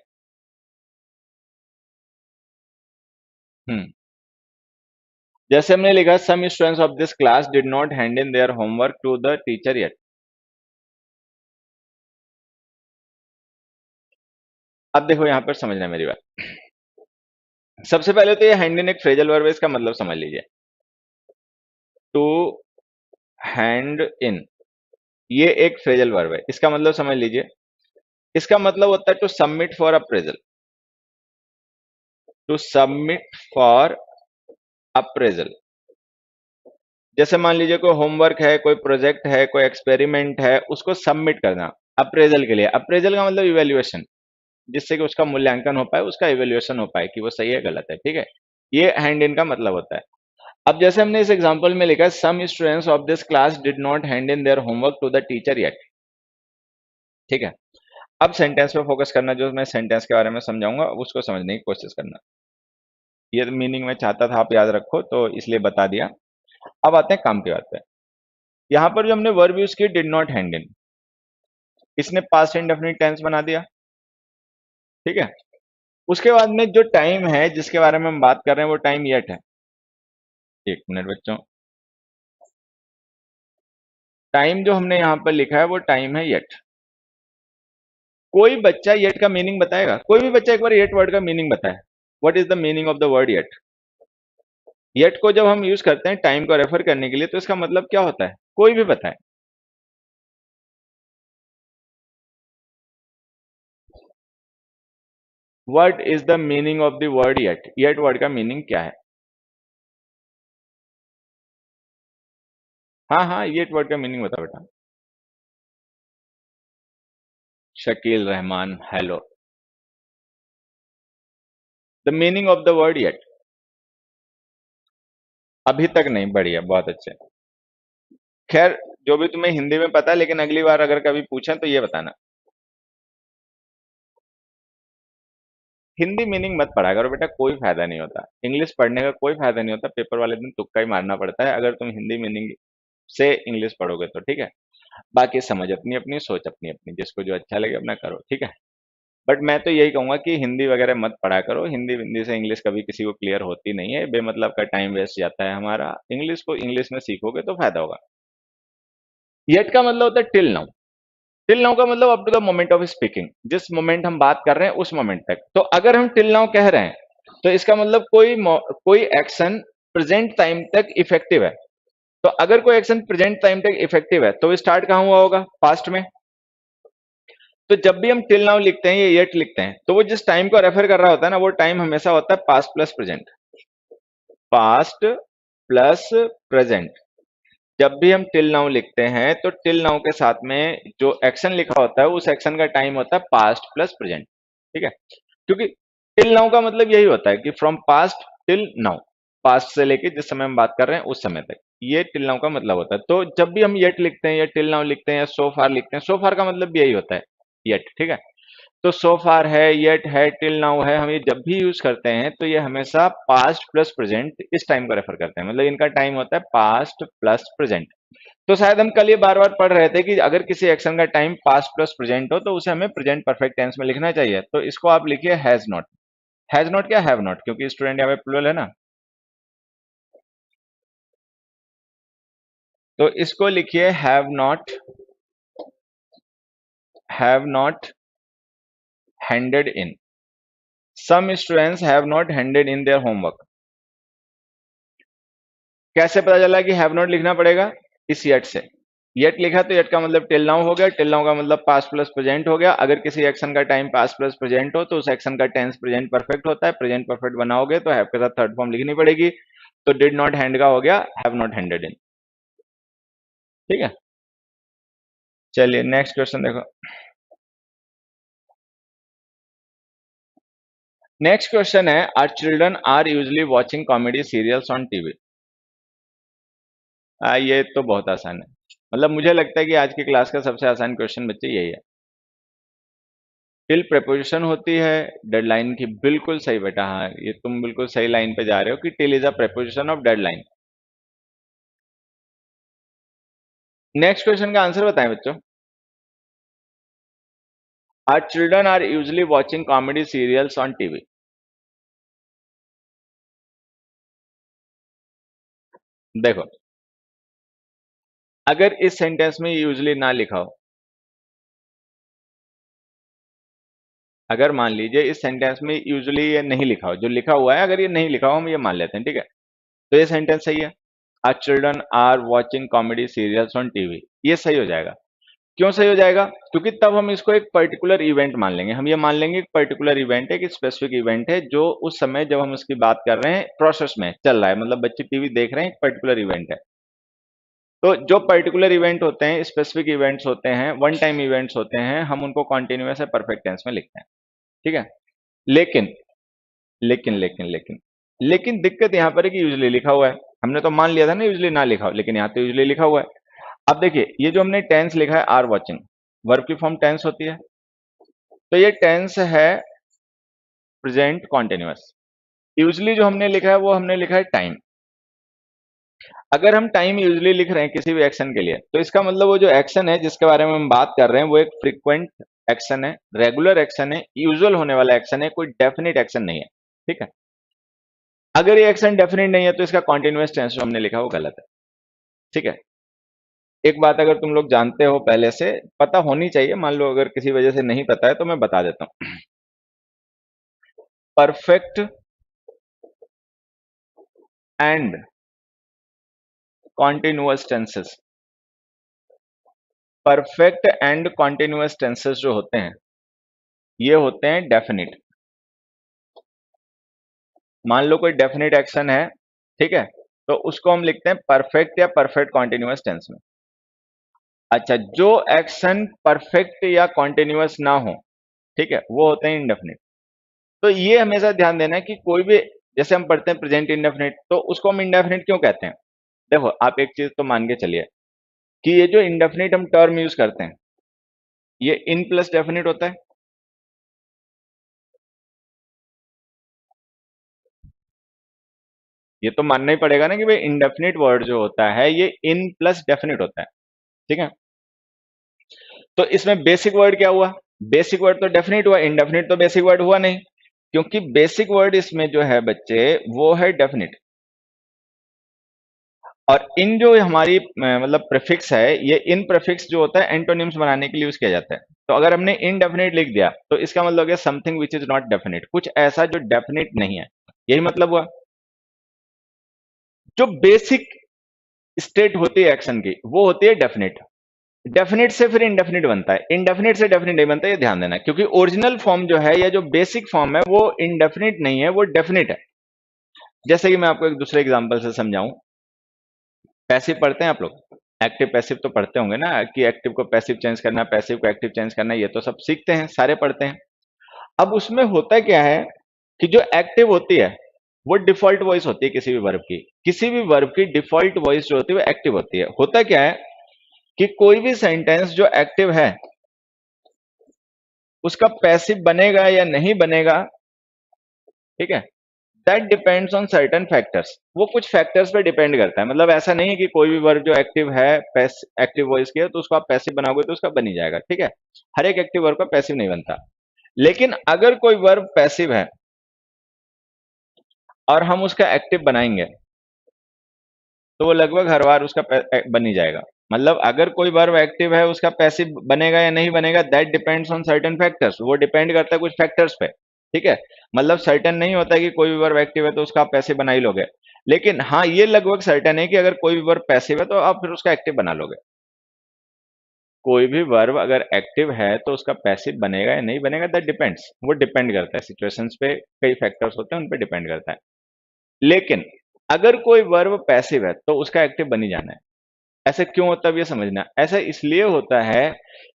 हम्म, जैसे हमने लिखा some students of this class did not hand in their homework to the teacher yet. अब देखो यहां पर समझना मेरी बात। सबसे पहले तो ये हैंड इन एक फ्रेजल वर्ब है, इसका मतलब समझ लीजिए। टू हैंड इन, ये एक फ्रेजल वर्ब है, इसका मतलब समझ लीजिए। इसका मतलब होता है to submit for appraisal, to submit for appraisal. जैसे मान लीजिए कोई होमवर्क है, कोई प्रोजेक्ट है, कोई एक्सपेरिमेंट है, उसको सबमिट करना अप्रेजल के लिए। अप्रेजल का मतलब इवेल्युएशन, जिससे कि उसका मूल्यांकन हो पाए, उसका इवेल्युएशन हो पाए कि वो सही है गलत है, ठीक है। ये हैंड इन का मतलब होता है। अब जैसे हमने इस एग्जांपल में लिखा some students of this class did not hand in their homework to the teacher yet, ठीक है। अब सेंटेंस पे फोकस करना, जो मैं सेंटेंस के बारे में समझाऊंगा उसको समझने की कोशिश करना। ये मीनिंग मैं चाहता था आप याद रखो, तो इसलिए बता दिया। अब आते हैं काम की बात पे। यहां पर जो हमने वर्ब यूज की डिड नॉट हैंड इन, इसने पास्ट इंडेफिनिट टेंस बना दिया। ठीक है। उसके बाद में जो टाइम है जिसके बारे में हम बात कर रहे हैं वो टाइम येट है। एक मिनट बच्चों, टाइम जो हमने यहाँ पर लिखा है वो टाइम है येट। कोई बच्चा येट का मीनिंग बताएगा? कोई भी बच्चा एक बार येट वर्ड का मीनिंग बताए। What is the meaning of the word yet? Yet को जब हम यूज करते हैं टाइम को रेफर करने के लिए तो इसका मतलब क्या होता है? कोई भी बताए। What is the meaning of the word yet? Yet word का मीनिंग क्या है? हाँ हाँ, येट वर्ड का मीनिंग बता बेटा। Shakeel Rahman, hello. The meaning of the word yet? अभी तक नहीं, बढ़िया, बहुत अच्छे। खैर, जो भी तुम्हें हिंदी में पता है, लेकिन अगली बार अगर कभी पूछें तो ये बताना। हिंदी मीनिंग मत पढ़ा करो बेटा, कोई फायदा नहीं होता। इंग्लिश पढ़ने का कोई फायदा नहीं होता, पेपर वाले दिन तुक्का ही मारना पड़ता है अगर तुम हिंदी मीनिंग से इंग्लिश पढ़ोगे तो, ठीक है। बाकी समझ अपनी अपनी, सोच अपनी अपनी, जिसको जो अच्छा लगे अपना करो, ठीक है। बट मैं तो यही कहूंगा कि हिंदी वगैरह मत पढ़ा करो। हिंदी हिंदी से इंग्लिश कभी किसी को क्लियर होती नहीं है, बेमतलब का टाइम वेस्ट जाता है हमारा। इंग्लिश को इंग्लिश में सीखोगे तो फायदा होगा। येट का मतलब होता है टिल नाउ। टिल नाउ का मतलब up to the moment of speaking, जिस मोमेंट हम बात कर रहे हैं उस मोमेंट तक। तो अगर हम टिल नाउ कह रहे हैं तो इसका मतलब कोई एक्शन प्रेजेंट टाइम तक इफेक्टिव है। तो अगर कोई एक्शन प्रेजेंट टाइम तक इफेक्टिव है तो स्टार्ट कहां हुआ होगा? पास्ट में। तो जब भी हम टिल नाउ लिखते हैं या येट लिखते हैं तो वो जिस टाइम को रेफर कर रहा होता है ना, वो टाइम हमेशा होता है past plus present. Past plus present. जब भी हम टिल नाउ लिखते हैं तो टिल नाउ के साथ में जो एक्शन लिखा होता है उस एक्शन का टाइम होता है पास्ट प्लस प्रेजेंट, ठीक है। क्योंकि टिल नाउ का मतलब यही होता है कि from past till now, past से लेके जिस समय हम बात कर रहे हैं उस समय तक, ये टिल नाउ का मतलब होता है। तो जब भी हम येट लिखते हैं या टिल नाउ लिखते हैं या सो फार लिखते हैं, सो फार का मतलब भी यही होता है, येट, ठीक है। तो सो फार है, येट है, टिल नाउ है, हम ये जब भी यूज करते हैं तो ये हमेशा पास्ट प्लस प्रेजेंट इस टाइम को रेफर करते हैं, मतलब इनका टाइम होता है पास्ट प्लस प्रेजेंट। तो शायद हम कल ये बार बार पढ़ रहे थे कि अगर किसी एक्शन का टाइम पास्ट प्लस प्रेजेंट हो तो उसे हमें प्रेजेंट परफेक्ट टेंस में लिखना चाहिए। तो इसको आप लिखिए हैज नॉट। हैज नॉट क्या हैव नॉट, क्योंकि स्टूडेंट यहाँ पे प्लूरल है ना। तो इसको लिखिए have not handed in. Some students have not handed in their homework. कैसे पता चला कि हैव नॉट लिखना पड़ेगा? इस येट से। येट लिखा तो येट का मतलब टिल नाउ हो गया, टिल नाउ का मतलब पास्ट प्लस प्रेजेंट हो गया। अगर किसी एक्शन का टाइम पास्ट प्लस प्रेजेंट हो तो उस एक्शन का टेंस प्रेजेंट परफेक्ट होता है। प्रेजेंट परफेक्ट बनाओगे तो हैव के साथ थर्ड फॉर्म लिखनी पड़ेगी। तो डिड नॉट हैंड का हो गया हैव नॉट हैंडेड इन, ठीक है। चलिए नेक्स्ट क्वेश्चन देखो। नेक्स्ट क्वेश्चन है, our children are usually watching comedy serials on TV. ये तो बहुत आसान है, मतलब मुझे लगता है कि आज की क्लास का सबसे आसान क्वेश्चन बच्चे यही है। टिल प्रेपोजिशन होती है डेडलाइन की, बिल्कुल सही बेटा, हाँ ये तुम बिल्कुल सही लाइन पे जा रहे हो कि till is a preposition of deadline. Next question का आंसर बताएं बच्चों। Our children are usually watching comedy serials on TV. देखो, अगर इस सेंटेंस में यूजली ना लिखा हो, अगर मान लीजिए इस सेंटेंस में यूजली ये नहीं लिखा हो, जो लिखा हुआ है अगर ये नहीं लिखा हो हम ये मान लेते हैं, ठीक है। तो ये सेंटेंस सही है। Our children are watching comedy serials on TV, ये सही हो जाएगा। क्यों सही हो जाएगा? क्योंकि तब हम इसको एक पर्टिकुलर इवेंट मान लेंगे। हम ये मान लेंगे एक पर्टिकुलर इवेंट है, एक स्पेसिफिक इवेंट है जो उस समय जब हम उसकी बात कर रहे हैं प्रोसेस में चल रहा है, मतलब बच्चे टीवी देख रहे हैं, एक पर्टिकुलर इवेंट है। तो जो पर्टिकुलर इवेंट होते हैं, स्पेसिफिक इवेंट्स होते हैं, वन टाइम इवेंट्स होते हैं, हम उनको कॉन्टिन्यूअस या परफेक्ट टेंस में लिखते हैं, ठीक है। लेकिन लेकिन लेकिन लेकिन लेकिन दिक्कत यहाँ पर है कि यूजली लिखा हुआ है। हमने तो मान लिया था ना यूजली ना लिखा हो, लेकिन यहाँ तो यूजली लिखा हुआ है। अब देखिए, ये जो हमने टेंस लिखा है आर वॉचिंग, वर्ब की फॉर्म टेंस होती है। तो ये टेंस है प्रेजेंट कॉन्टिन्यूअस। यूजली जो हमने लिखा है वो हमने लिखा है टाइम। अगर हम टाइम यूजली लिख रहे हैं किसी भी एक्शन के लिए तो इसका मतलब वो जो एक्शन है जिसके बारे में हम बात कर रहे हैं वो एक फ्रीक्वेंट एक्शन है, रेगुलर एक्शन है, यूजुअल होने वाला एक्शन है, कोई डेफिनेट एक्शन नहीं है। ठीक है, अगर ये एक्शन डेफिनेट नहीं है तो इसका कॉन्टिन्यूअस टेंस जो हमने लिखा वो गलत है। ठीक है, एक बात अगर तुम लोग जानते हो पहले से, पता होनी चाहिए, मान लो अगर किसी वजह से नहीं पता है तो मैं बता देता हूं। Perfect and continuous tenses, perfect and continuous tenses जो होते हैं ये होते हैं डेफिनिट। मान लो कोई डेफिनेट एक्शन है, ठीक है, तो उसको हम लिखते हैं परफेक्ट या परफेक्ट कॉन्टिन्यूअस टेंस में। अच्छा, जो एक्शन परफेक्ट या कॉन्टिन्यूअस ना हो, ठीक है, वो होते हैं इंडेफिनिट। तो ये हमेशा ध्यान देना है कि कोई भी, जैसे हम पढ़ते हैं प्रेजेंट इंडेफिनिट, तो उसको हम इंडेफिनिट क्यों कहते हैं? देखो, आप एक चीज तो मान के चलिए कि ये जो इंडेफिनिट हम टर्म यूज करते हैं ये इन प्लस डेफिनिट होता है। ये तो मानना ही पड़ेगा ना कि भाई इंडेफिनिट वर्ड जो होता है ये इन प्लस डेफिनिट होता है। ठीक है, तो इसमें बेसिक वर्ड क्या हुआ? बेसिक वर्ड तो डेफिनिट हुआ, इंडेफिनिट तो बेसिक वर्ड हुआ नहीं, क्योंकि बेसिक वर्ड इसमें जो है बच्चे वो है डेफिनिट। और इन जो हमारी मतलब प्रीफिक्स है, ये इन प्रीफिक्स जो होता है एंटोनिम्स बनाने के लिए यूज किया जाता है। तो अगर हमने इनडेफिनिट लिख दिया तो इसका मतलब है something which is not definite, कुछ ऐसा जो डेफिनिट नहीं है, यही मतलब हुआ। जो बेसिक स्टेट होती है एक्शन की वो होती है डेफिनिट। डेफिनिट से फिर इंडेफिनिट बनता है, इंडेफिनिट से डेफिनिट नहीं बनता, ये ध्यान देना, क्योंकि ओरिजिनल फॉर्म जो है या जो बेसिक फॉर्म है वो इंडेफिनिट नहीं है, वो डेफिनिट है। जैसे कि मैं आपको एक दूसरे एग्जांपल से समझाऊं, पैसिव पढ़ते हैं आप लोग, एक्टिव पैसिव तो पढ़ते होंगे ना, कि एक्टिव को पैसिव चेंज करना, पैसिव को एक्टिव चेंज करना, ये तो सब सीखते हैं, सारे पढ़ते हैं। अब उसमें होता क्या है कि जो एक्टिव होती है वो डिफॉल्ट वॉइस होती है किसी भी वर्ब की, किसी भी वर्ब की डिफॉल्ट वॉइस जो होती है वो एक्टिव होती है। होता क्या है कि कोई भी सेंटेंस जो एक्टिव है उसका पैसिव बनेगा या नहीं बनेगा, ठीक है, that depends on certain factors. वो कुछ फैक्टर्स पे डिपेंड करता है। मतलब ऐसा नहीं है कि कोई भी वर्ब जो एक्टिव है, एक्टिव वॉइस की है, तो उसको आप पैसिव बनाओगे तो उसका बन ही जाएगा। ठीक है, हर एक एक्टिव वर्ब का पैसिव नहीं बनता। लेकिन अगर कोई वर्ब पैसिव है और हम उसका एक्टिव बनाएंगे तो वो लगभग हर बार उसका बन ही जाएगा। मतलब अगर कोई वर्ब एक्टिव है उसका पैसिव बनेगा या नहीं बनेगा, that depends on certain factors, वो डिपेंड करता है कुछ फैक्टर्स पे। ठीक है, मतलब सर्टेन नहीं होता है कि कोई भी वर्ब एक्टिव है तो उसका आप पैसिव बना ही लोगे। लेकिन हाँ, ये लगभग सर्टेन है कि अगर कोई भी वर्ब पैसिव है तो आप फिर उसका एक्टिव बना लोगे। कोई भी वर्ब अगर एक्टिव है तो उसका पैसिव बनेगा या नहीं बनेगा, दैट डिपेंड्स, वो डिपेंड करता है सिचुएशंस पे, कई फैक्टर्स होते हैं उन पे डिपेंड करता है। लेकिन अगर कोई वर्ब पैसिव है तो उसका एक्टिव बन ही जाना है। ऐसा क्यों होता है, अब ये समझना। ऐसा इसलिए होता है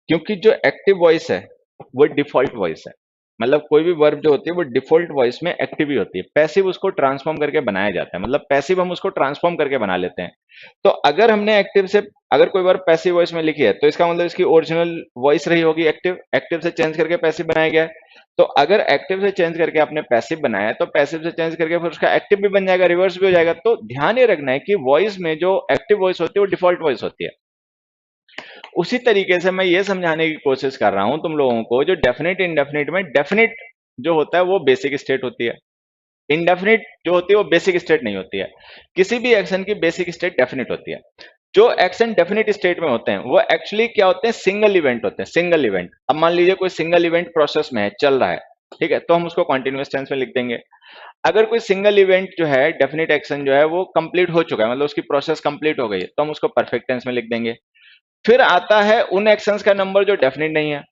क्योंकि जो एक्टिव वॉइस है वो डिफॉल्ट वॉइस है। मतलब कोई भी वर्ब जो होती है वो डिफॉल्ट वॉइस में एक्टिव ही होती है, पैसिव उसको ट्रांसफॉर्म करके बनाया जाता है। मतलब पैसिव हम उसको ट्रांसफॉर्म करके बना लेते हैं। तो अगर हमने एक्टिव से, अगर कोई वर्ब पैसिव वॉइस में लिखी है तो इसका मतलब इसकी ओरिजिनल वॉइस रही होगी एक्टिव, एक्टिव से चेंज करके पैसिव बनाया गया है। तो अगर एक्टिव से चेंज करके आपने पैसिव बनाया है तो पैसिव से चेंज करके फिर उसका एक्टिव भी बन जाएगा, रिवर्स भी हो जाएगा। तो ध्यान ये रखना है कि वॉइस में जो एक्टिव वॉइस होती है वो डिफॉल्ट वॉइस होती है। उसी तरीके से मैं ये समझाने की कोशिश कर रहा हूं तुम लोगों को, जो डेफिनेट इंडेफिनिट में डेफिनेट जो होता है वो बेसिक स्टेट होती है, इंडेफिनिट जो होती है वो बेसिक स्टेट नहीं होती है। किसी भी एक्शन की बेसिक स्टेट डेफिनिट होती है। जो एक्शन डेफिनिट स्टेट में होते हैं वो एक्चुअली क्या होते हैं, सिंगल इवेंट होते हैं, सिंगल इवेंट। अब मान लीजिए कोई सिंगल इवेंट प्रोसेस में है, चल रहा है, ठीक है, तो हम उसको कॉन्टिन्यूअस टेंस में लिख देंगे। अगर कोई सिंगल इवेंट जो है, डेफिनेट एक्शन जो है वो कंप्लीट हो चुका है, मतलब उसकी प्रोसेस कंप्लीट हो गई है, तो हम उसको परफेक्ट टेंस में लिख देंगे। फिर आता है उन एक्शंस का नंबर जो डेफिनेट नहीं है,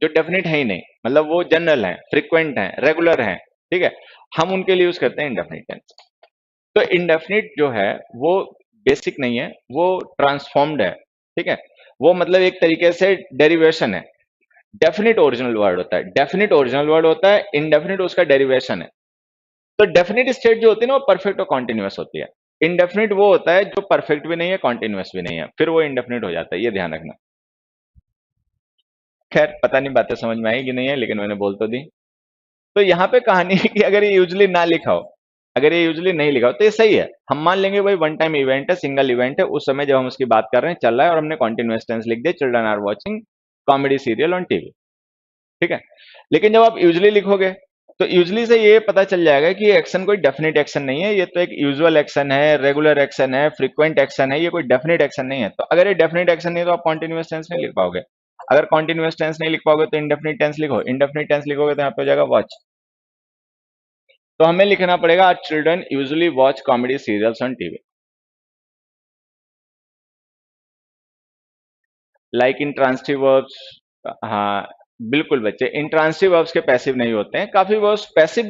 जो डेफिनेट है ही नहीं, मतलब वो जनरल है, फ्रीक्वेंट है, रेगुलर है, ठीक है, हम उनके लिए यूज करते हैं इंडेफिनिट टेंस। तो इंडेफिनिट जो है वो बेसिक नहीं है, वो ट्रांसफॉर्म्ड है। ठीक है, वो मतलब एक तरीके से डेरिवेशन है। डेफिनिट ओरिजिनल वर्ड होता है, डेफिनिट ओरिजिनल वर्ड होता है, इंडेफिनिट उसका डेरिवेशन है। तो डेफिनिट स्टेट जो होती है ना वो परफेक्ट और कॉन्टिन्यूअस होती है। इंडेफिनिट वो होता है जो परफेक्ट भी नहीं है, कॉन्टिन्यूअस भी नहीं है, फिर वो इंडेफिनिट हो जाता है, ये ध्यान रखना। खैर, पता नहीं बातें समझ में आई कि नहीं है, लेकिन मैंने बोल तो दी। तो यहाँ पे कहानी है कि अगर ये यूजली ना लिखा हो, अगर ये यूजली नहीं लिखा हो तो ये सही है, हम मान लेंगे भाई वन टाइम इवेंट है, सिंगल इवेंट है, उस समय जब हम उसकी बात कर रहे हैं, चल रहा है, और हमने कॉन्टिन्यूअस टेंस लिख दिया, children are watching comedy serial on TV. ठीक है, लेकिन जब आप यूजली लिखोगे तो यूजली से ये पता चल जाएगा कि ये एक्शन कोई डेफिनेट एक्शन नहीं है, ये तो एक यूजुअल एक्शन है, रेगुलर एक्शन है, फ्रीक्वेंट एक्शन है, ये कोई डेफिनेट एक्शन नहीं है। तो अगर ये डेफिनेट एक्शन नहीं है तो आप कॉन्टिन्यूअस टेंस नहीं लिख पाओगे। अगर कॉन्टिन्यूअस टेंस नहीं लिख पाओगे तो इंडेफिनिट टेंस लिखो, इंडेफिनिट टेंस लिखोगे तो यहाँ पे हो जाएगा वॉच। तो हमें लिखना पड़ेगा our children usually watch comedy serials on TV. Like intransitive verbs, हाँ बिल्कुल बच्चे, इंट्रांसिटिव वर्ब्स के पैसिव नहीं होते हैं, काफी वर्ब्स पैसिव,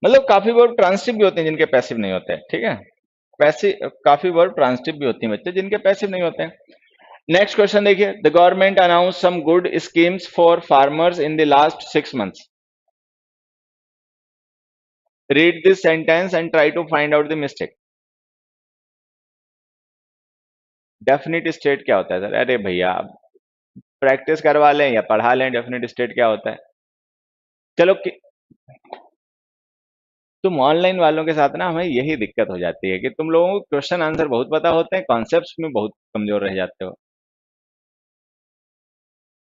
मतलब काफी वर्ब ट्रांसिटिव भी होते हैं जिनके पैसिव नहीं होते हैं। ठीक है, पैसिव काफी वर्ब ट्रांसिटिव भी होती हैं बच्चे जिनके पैसिव नहीं होते हैं। नेक्स्ट क्वेश्चन देखिए, the government announce some good schemes for farmers in the last 6 months। Read this sentence and try to find out the mistake. Definite state क्या होता है सर? अरे भैया प्रैक्टिस करवा लें या पढ़ा लें, डेफिनेट स्टेट क्या होता है। चलो तुम ऑनलाइन वालों के साथ ना हमें यही दिक्कत हो जाती है कि तुम लोगों को क्वेश्चन आंसर बहुत पता होते हैं, कॉन्सेप्ट्स में बहुत कमजोर रह जाते हो।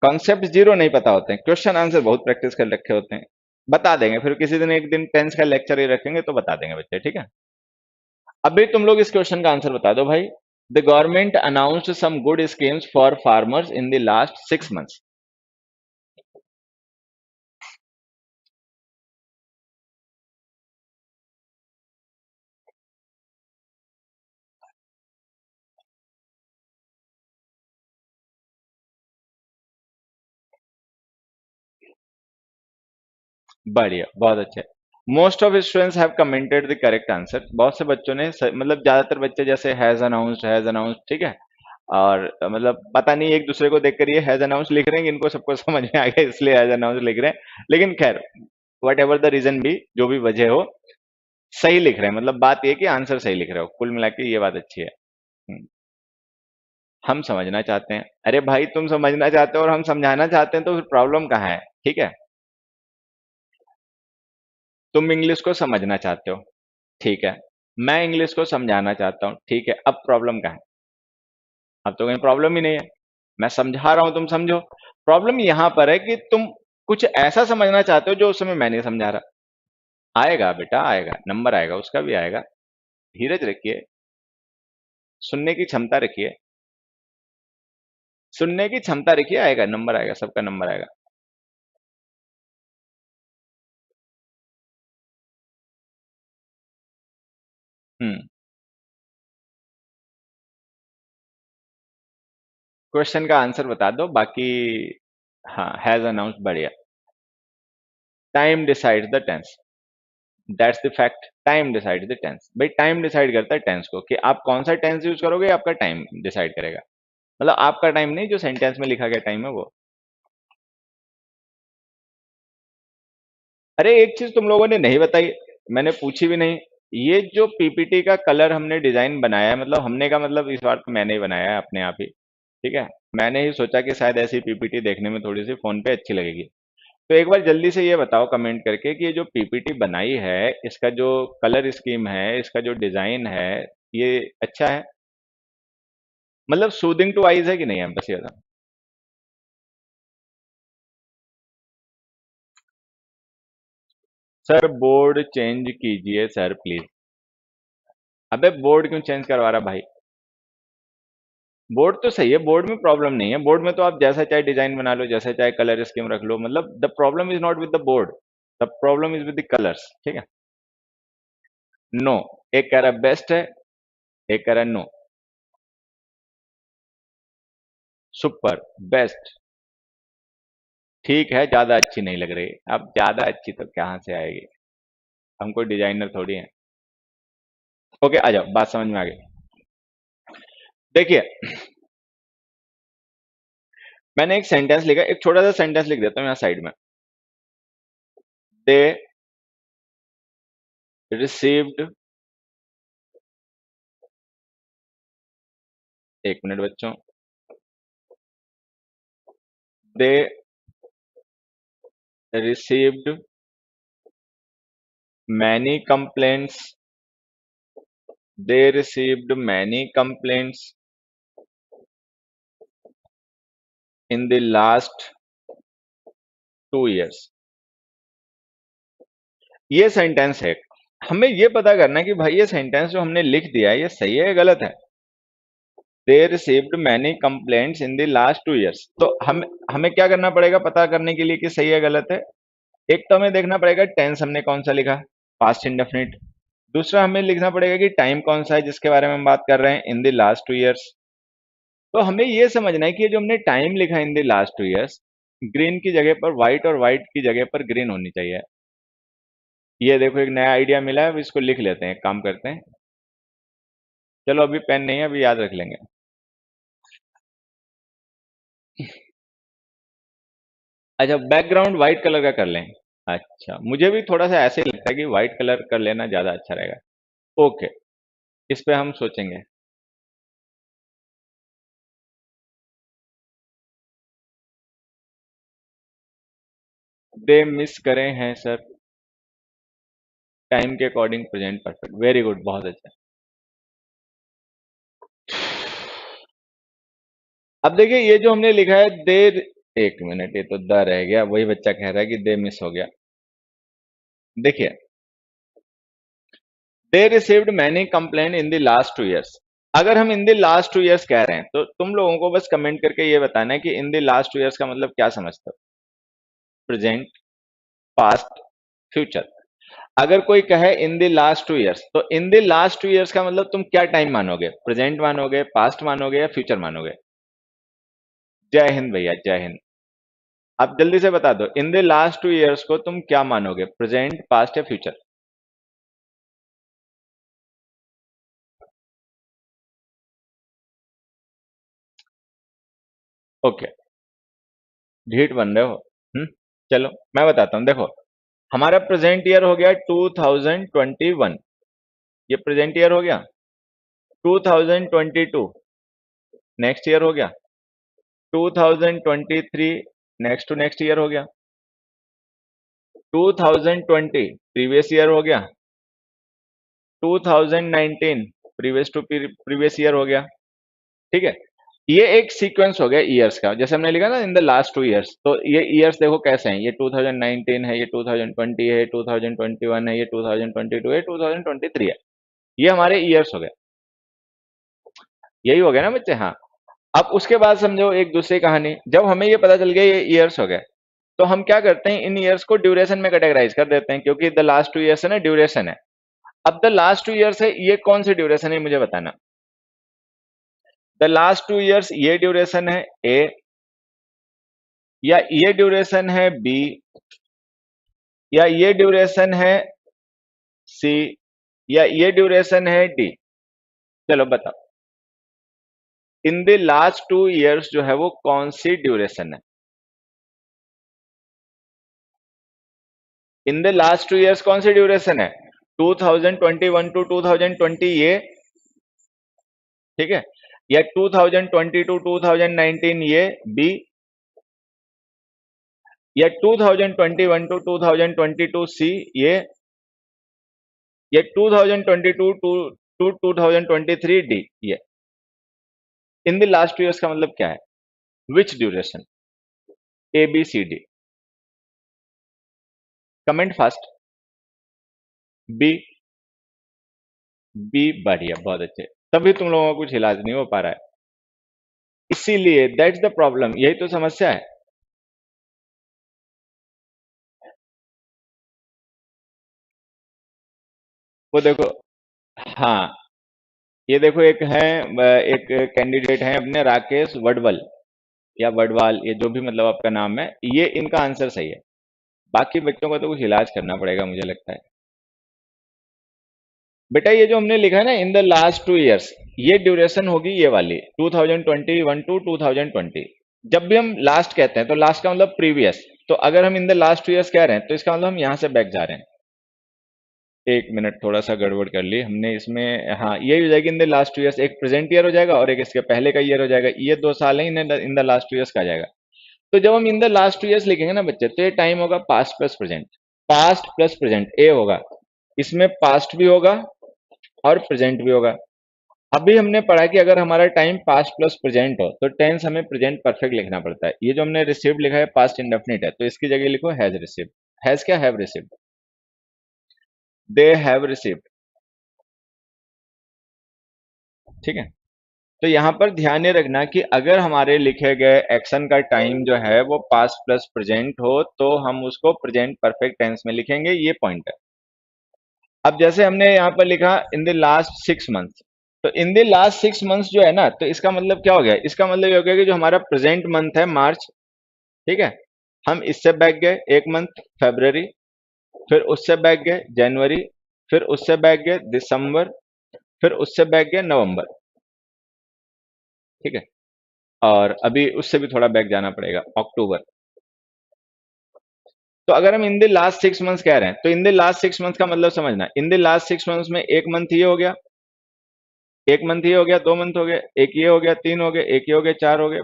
कॉन्सेप्ट जीरो नहीं पता होते हैं, क्वेश्चन आंसर बहुत प्रैक्टिस कर रखे होते हैं। बता देंगे फिर किसी दिन, एक दिन टेंस का लेक्चर ही रखेंगे तो बता देंगे बच्चे, ठीक है। अभी तुम लोग इस क्वेश्चन का आंसर बता दो भाई। The government announced some good schemes for farmers in the last 6 months। बढ़िया, बहुत अच्छे। Most of students have commented the correct answer. बहुत से बच्चों ने मतलब ज्यादातर बच्चे जैसे हैज अनाउंस्ड, ठीक है। और मतलब पता नहीं एक दूसरे को देखकर ये हैज अनाउंस लिख रहे हैं, इनको सबको समझ में आ गया इसलिए हैज अनाउंस लिख रहे हैं। लेकिन खैर वट एवर द रीजन भी, जो भी वजह हो, सही लिख रहे हैं। मतलब बात ये कि आंसर सही लिख रहे हो, कुल मिला के ये बात अच्छी है। हम्म, हम समझना चाहते हैं। अरे भाई तुम समझना चाहते हो और हम समझाना चाहते हैं तो फिर प्रॉब्लम कहाँ है? ठीक है, तुम इंग्लिश को समझना चाहते हो, ठीक है, मैं इंग्लिश को समझाना चाहता हूँ, ठीक है, अब प्रॉब्लम कहाँ है? अब तो कहीं प्रॉब्लम ही नहीं है, मैं समझा रहा हूं तुम समझो। प्रॉब्लम यहां पर है कि तुम कुछ ऐसा समझना चाहते हो जो उस समय मैं नहीं समझा रहा। आएगा बेटा, आएगा, नंबर आएगा, उसका भी आएगा। धीरज रखिए, सुनने की क्षमता रखिए, सुनने की क्षमता रखिए, आएगा नंबर, आएगा, सबका नंबर आएगा। हम्म, क्वेश्चन का आंसर बता दो बाकी। हाँ, हैज अनाउंस्ड, बढ़िया। Time decides the tense, that's the fact. Time decides the tense. भाई टाइम डिसाइड करता है टेंस को, कि आप कौन सा टेंस यूज करोगे, आपका टाइम डिसाइड करेगा। मतलब आपका टाइम नहीं, जो सेंटेंस में लिखा गया टाइम है वो। अरे एक चीज तुम लोगों ने नहीं बताई, मैंने पूछी भी नहीं। ये जो पीपीटी का कलर हमने डिजाइन बनाया है, मतलब हमने का मतलब इस बार तो मैंने ही बनाया है अपने आप ही, ठीक है। मैंने ही सोचा कि शायद ऐसी पीपीटी देखने में थोड़ी सी फोन पे अच्छी लगेगी। तो एक बार जल्दी से ये बताओ कमेंट करके कि ये जो पीपीटी बनाई है, इसका जो कलर स्कीम है, इसका जो डिजाइन है, ये अच्छा है? मतलब सूदिंग टू आईज है कि नहीं है, बस ये बताओ। सर बोर्ड चेंज कीजिए सर प्लीज। अबे बोर्ड क्यों चेंज करवा रहा भाई? बोर्ड तो सही है, बोर्ड में प्रॉब्लम नहीं है। बोर्ड में तो आप जैसा चाहे डिजाइन बना लो, जैसा चाहे कलर स्कीम रख लो। मतलब the problem is not with the board, the problem is with the colours, ठीक है। नो, एक कह रहा बेस्ट है, एक कह रहा नो। सुपर, बेस्ट, ठीक है, ज्यादा अच्छी नहीं लग रही। अब ज्यादा अच्छी तो कहाँ से आएगी, हम कोई डिजाइनर थोड़ी हैं। ओके, आ जाओ, बात समझ में आ गई। देखिए, मैंने एक सेंटेंस लिखा, एक छोटा सा सेंटेंस लिख देता हूँ यहाँ साइड में। दे रिसीव्ड, एक मिनट बच्चों, they received many complaints, they received many complaints in the last 2 years, ये सेंटेंस है। हमें ये पता करना है कि भाई ये सेंटेंस जो हमने लिख दिया है ये सही है या गलत है। They received many complaints in the last 2 years, तो हम हमें क्या करना पड़ेगा पता करने के लिए कि सही है गलत है। एक तो हमें देखना पड़ेगा टेंस हमने कौन सा लिखा, पास्ट इंडेफिनिट। दूसरा हमें लिखना पड़ेगा कि टाइम कौन सा है जिसके बारे में हम बात कर रहे हैं, इन द लास्ट 2 years। तो हमें ये समझना है कि ये जो हमने टाइम लिखा इन द लास्ट 2 years, ग्रीन की जगह पर व्हाइट और व्हाइट की जगह पर ग्रीन होनी चाहिए। ये देखो एक नया आइडिया मिला है, अब इसको लिख लेते हैं, एक काम करते हैं। चलो अभी पेन नहीं है, अभी याद रख लेंगे। अच्छा, बैकग्राउंड व्हाइट कलर का कर लें। अच्छा, मुझे भी थोड़ा सा ऐसे ही लगता है कि व्हाइट कलर कर लेना ज्यादा अच्छा रहेगा। ओके, इस पे हम सोचेंगे। दे मिस करें हैं सर, टाइम के according present perfect, very good, बहुत अच्छा। अब देखिए ये जो हमने लिखा है देर, एक मिनट, ये तो द रह गया, वही बच्चा कह रहा है कि दे मिस हो गया। देखिए, they received many complaint in the last 2 years। अगर हम इन द लास्ट 2 years कह रहे हैं तो तुम लोगों को बस कमेंट करके ये बताना है कि इन द लास्ट 2 years का मतलब क्या समझते हो, प्रेजेंट, पास्ट, फ्यूचर। अगर कोई कहे इन द लास्ट 2 years, तो इन द लास्ट 2 years का मतलब तुम क्या टाइम मानोगे, प्रेजेंट मानोगे, पास्ट मानोगे या फ्यूचर मानोगे। जय हिंद भैया, जय हिंद। आप जल्दी से बता दो, इन द लास्ट 2 years को तुम क्या मानोगे, प्रेजेंट, पास्ट या फ्यूचर। ओके, ढीठ बन रहे हो। चलो मैं बताता हूं, देखो हमारा प्रेजेंट ईयर हो गया 2021, ये प्रेजेंट ईयर हो गया। 2022 नेक्स्ट ईयर हो गया। 2023 नेक्स्ट टू नेक्स्ट ईयर हो गया। 2020 प्रीवियस ईयर हो गया। 2019 प्रीवियस टू प्रीवियस ईयर हो गया। ठीक है, ये एक सीक्वेंस हो गया ईयर्स का, जैसे हमने लिखा ना इन द लास्ट 2 years, तो ये ईयर्स देखो कैसे हैं, ये 2019 है, ये 2020 है, 2021 है, ये 2022 है, 2023 है। ये हमारे ईयर्स हो गए, यही हो गया ना बच्चे। हाँ, अब उसके बाद समझो एक दूसरी कहानी, जब हमें ये पता चल गया ये ईयर्स हो गए, तो हम क्या करते हैं, इन ईयर्स को ड्यूरेशन में कैटेगराइज कर देते हैं, क्योंकि द लास्ट 2 years है ना, ड्यूरेशन है। अब द लास्ट 2 years है, ये कौन सी ड्यूरेशन है मुझे बताना। द लास्ट 2 years ये ड्यूरेशन है ए, या ये ड्यूरेशन है बी, या ये ड्यूरेशन है सी, या ये ड्यूरेशन है डी। चलो बताओ, इन द लास्ट 2 years जो है वो कौन सी ड्यूरेशन है। इन द लास्ट 2 years कौन सी ड्यूरेशन है, 2021 टू 2020 ये, ठीक है, या 2020 टू 2019 ये बी, या 2021 टू 2022 सी ये, या 2022 टू 2023 डी ये। इन द लास्ट 2 years का मतलब क्या है, which duration, A B C D. Comment fast. B, B बढ़िया, बहुत अच्छे। तभी तुम लोगों का कुछ इलाज नहीं हो पा रहा है, इसीलिए दैट्स द प्रॉब्लम, यही तो समस्या है। वो देखो, हाँ, ये देखो एक है, एक कैंडिडेट है अपने राकेश वडवल या वडवाल, ये जो भी मतलब आपका नाम है, ये इनका आंसर सही है। बाकी बच्चों का तो कुछ इलाज करना पड़ेगा मुझे लगता है। बेटा ये जो हमने लिखा है ना इन द लास्ट 2 years, ये ड्यूरेशन होगी ये वाली 2021 टू 2020। जब भी हम लास्ट कहते हैं तो लास्ट का मतलब प्रीवियस, तो अगर हम इन द लास्ट 2 years कह रहे हैं तो इसका मतलब हम यहां से बैक जा रहे हैं। एक मिनट, थोड़ा सा गड़बड़ कर ली हमने इसमें। हाँ, ये हो जाएगी इन द लास्ट 2 years, एक प्रेजेंट ईयर हो जाएगा और एक इसके पहले का ईयर हो जाएगा, ये 2 साल है, इन द लास्ट 2 years का आ जाएगा। तो जब हम इन द लास्ट 2 years लिखेंगे ना बच्चे, तो ये टाइम होगा past plus present, past plus present ए होगा, इसमें पास्ट भी होगा और प्रेजेंट भी होगा। अभी हमने पढ़ा कि अगर हमारा टाइम पास्ट प्लस प्रेजेंट हो तो टेंस हमें प्रेजेंट परफेक्ट लिखना पड़ता है। ये जो हमने रिसीव्ड लिखा है पास्ट इंडेफिनिट है, तो इसकी जगह लिखो हैज रिसीव्ड। हैज क्या, have received. They have received. ठीक है। तो यहां पर ध्यान ये रखना कि अगर हमारे लिखे गए एक्शन का टाइम जो है वो पास्ट प्लस प्रेजेंट हो तो हम उसको प्रेजेंट परफेक्ट टेंस में लिखेंगे, ये पॉइंट है। अब जैसे हमने यहाँ पर लिखा इन द लास्ट 6 मंथ्स, तो इन द लास्ट 6 मंथ्स जो है ना, तो इसका मतलब क्या हो गया, इसका मतलब ये हो गया कि जो हमारा प्रेजेंट मंथ है मार्च, ठीक है, हम इससे बैक गए एक मंथ फरवरी, फिर उससे बैक गए जनवरी, फिर उससे बैक गए दिसंबर, फिर उससे बैक गए नवंबर। ठीक है। और अभी उससे भी थोड़ा बैक जाना पड़ेगा, अक्टूबर। तो अगर हम इन द लास्ट 6 मंथ्स कह रहे हैं तो इन द लास्ट 6 मंथ्स का मतलब समझना, इन द लास्ट 6 मंथ्स में एक मंथ ये हो गया, एक मंथ ये हो गया, 2 मंथ हो गए, एक ये हो गया, 3 हो गए, एक ये हो गया, 4 हो गए,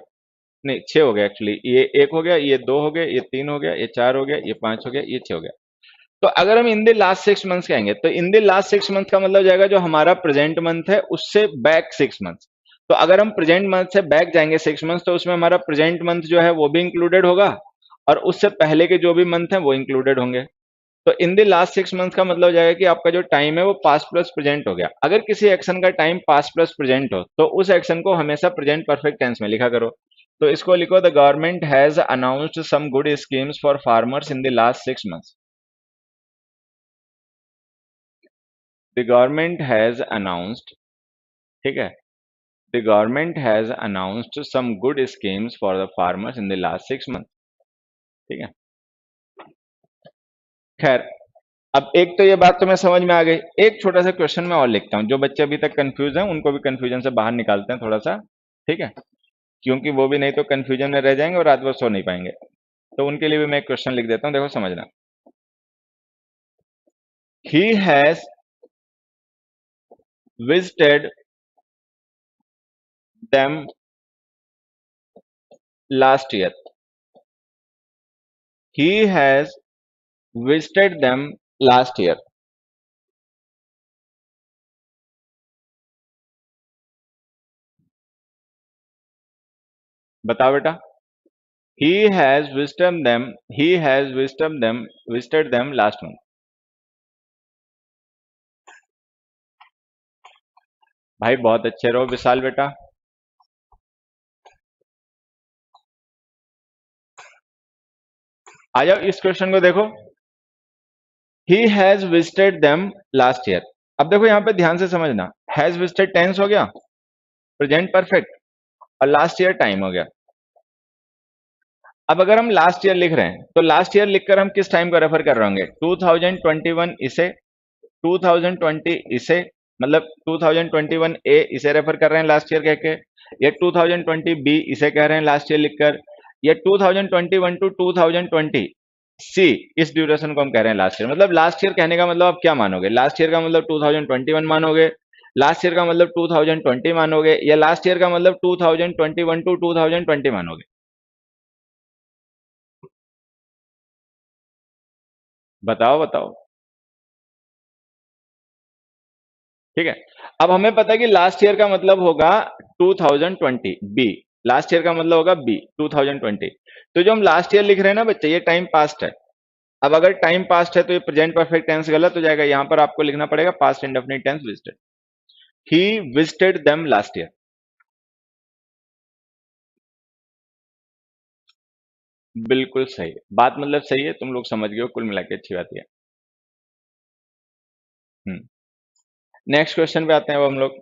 नहीं 6 हो गया एक्चुअली, ये एक हो गया, ये दो हो गए, ये तीन हो गया, ये चार हो गया, ये पांच हो गया, ये छह हो गया। तो अगर हम इन द लास्ट 6 मंथ्स कहेंगे तो इन द लास्ट 6 मंथ का मतलब जाएगा जो हमारा प्रेजेंट मंथ है उससे बैक 6 मंथ्स। तो अगर हम प्रेजेंट मंथ से बैक जाएंगे 6 मंथ्स तो उसमें हमारा प्रेजेंट मंथ जो है वो भी इंक्लूडेड होगा और उससे पहले के जो भी मंथ है वो इंक्लूडेड होंगे। तो इन द लास्ट 6 मंथ्स का मतलब हो जाएगा कि आपका जो टाइम है वो पास्ट प्लस प्रेजेंट हो गया। अगर किसी एक्शन का टाइम पास्ट प्लस प्रेजेंट हो तो उस एक्शन को हमेशा प्रेजेंट परफेक्ट टेंस में लिखा करो। तो इसको लिखो the government has announced some good schemes for farmers in the last 6 months. The government has announced, ठीक है, the government has announced some good schemes for the farmers in the last 6 month. ठीक है। खैर, अब एक तो ये बात तुम्हें समझ में आ गई। एक छोटा सा क्वेश्चन मैं और लिखता हूँ, जो बच्चे अभी तक कंफ्यूज हैं उनको भी कंफ्यूजन से बाहर निकालते हैं थोड़ा सा। ठीक है, क्योंकि वो भी नहीं तो कंफ्यूजन में रह जाएंगे और रात भर सो नहीं पाएंगे। तो उनके लिए भी मैं एक क्वेश्चन लिख देता हूँ, देखो समझना। He has visited them last year. He has visited them last year. बताओ बेटा। He has visited them, he has visited them last month. भाई बहुत अच्छे रहो विशाल बेटा। आ जाओ इस क्वेश्चन को देखो। He has visited them last year. अब देखो यहां पे ध्यान से समझना, हैज विजिटेड टेंस हो गया, प्रेजेंट परफेक्ट, और लास्ट ईयर टाइम हो गया। अब अगर हम लास्ट ईयर लिख रहे हैं तो लास्ट ईयर लिखकर हम किस टाइम को रेफर कर रहे होंगे, 2021 इसे, 2020 इसे, मतलब 2021 ए इसे रेफर कर रहे हैं लास्ट ईयर कह के, या 2020 बी इसे कह रहे हैं लास्ट ईयर लिखकर, या 2021 टू 2020 सी, इस ड्यूरेशन को हम कह रहे हैं लास्ट ईयर। मतलब लास्ट ईयर कहने का मतलब आप क्या मानोगे, लास्ट ईयर का मतलब 2021 मानोगे, लास्ट ईयर का मतलब 2020 मानोगे, या लास्ट ईयर का मतलब 2021 टू 2020 मानोगे। बताओ बताओ। ठीक है। अब हमें पता है कि लास्ट ईयर का मतलब होगा 2020 बी, लास्ट ईयर का मतलब होगा बी 2020। तो जो हम लास्ट ईयर लिख रहे हैं ना बच्चे, ये टाइम पास्ट है। अब अगर टाइम पास्ट है तो ये प्रेजेंट परफेक्ट टेंस गलत हो जाएगा, यहां पर आपको लिखना पड़ेगा past indefinite tense visited. He visited them last year. बिल्कुल सही बात, मतलब सही है, तुम लोग समझ गए हो, कुल मिला के अच्छी बात है। हम्म। नेक्स्ट क्वेश्चन पे आते हैं अब हम लोग।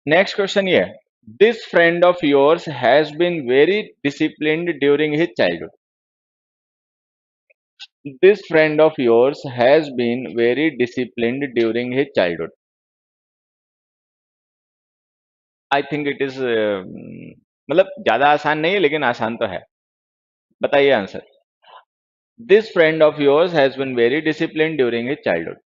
नेक्स्ट क्वेश्चन ये है, this friend of yours has been very disciplined during his childhood. This friend of yours has been very disciplined during his childhood. I think it is मतलब ज्यादा आसान नहीं है लेकिन आसान तो है। बताइए answer. This friend of yours has been very disciplined during his childhood.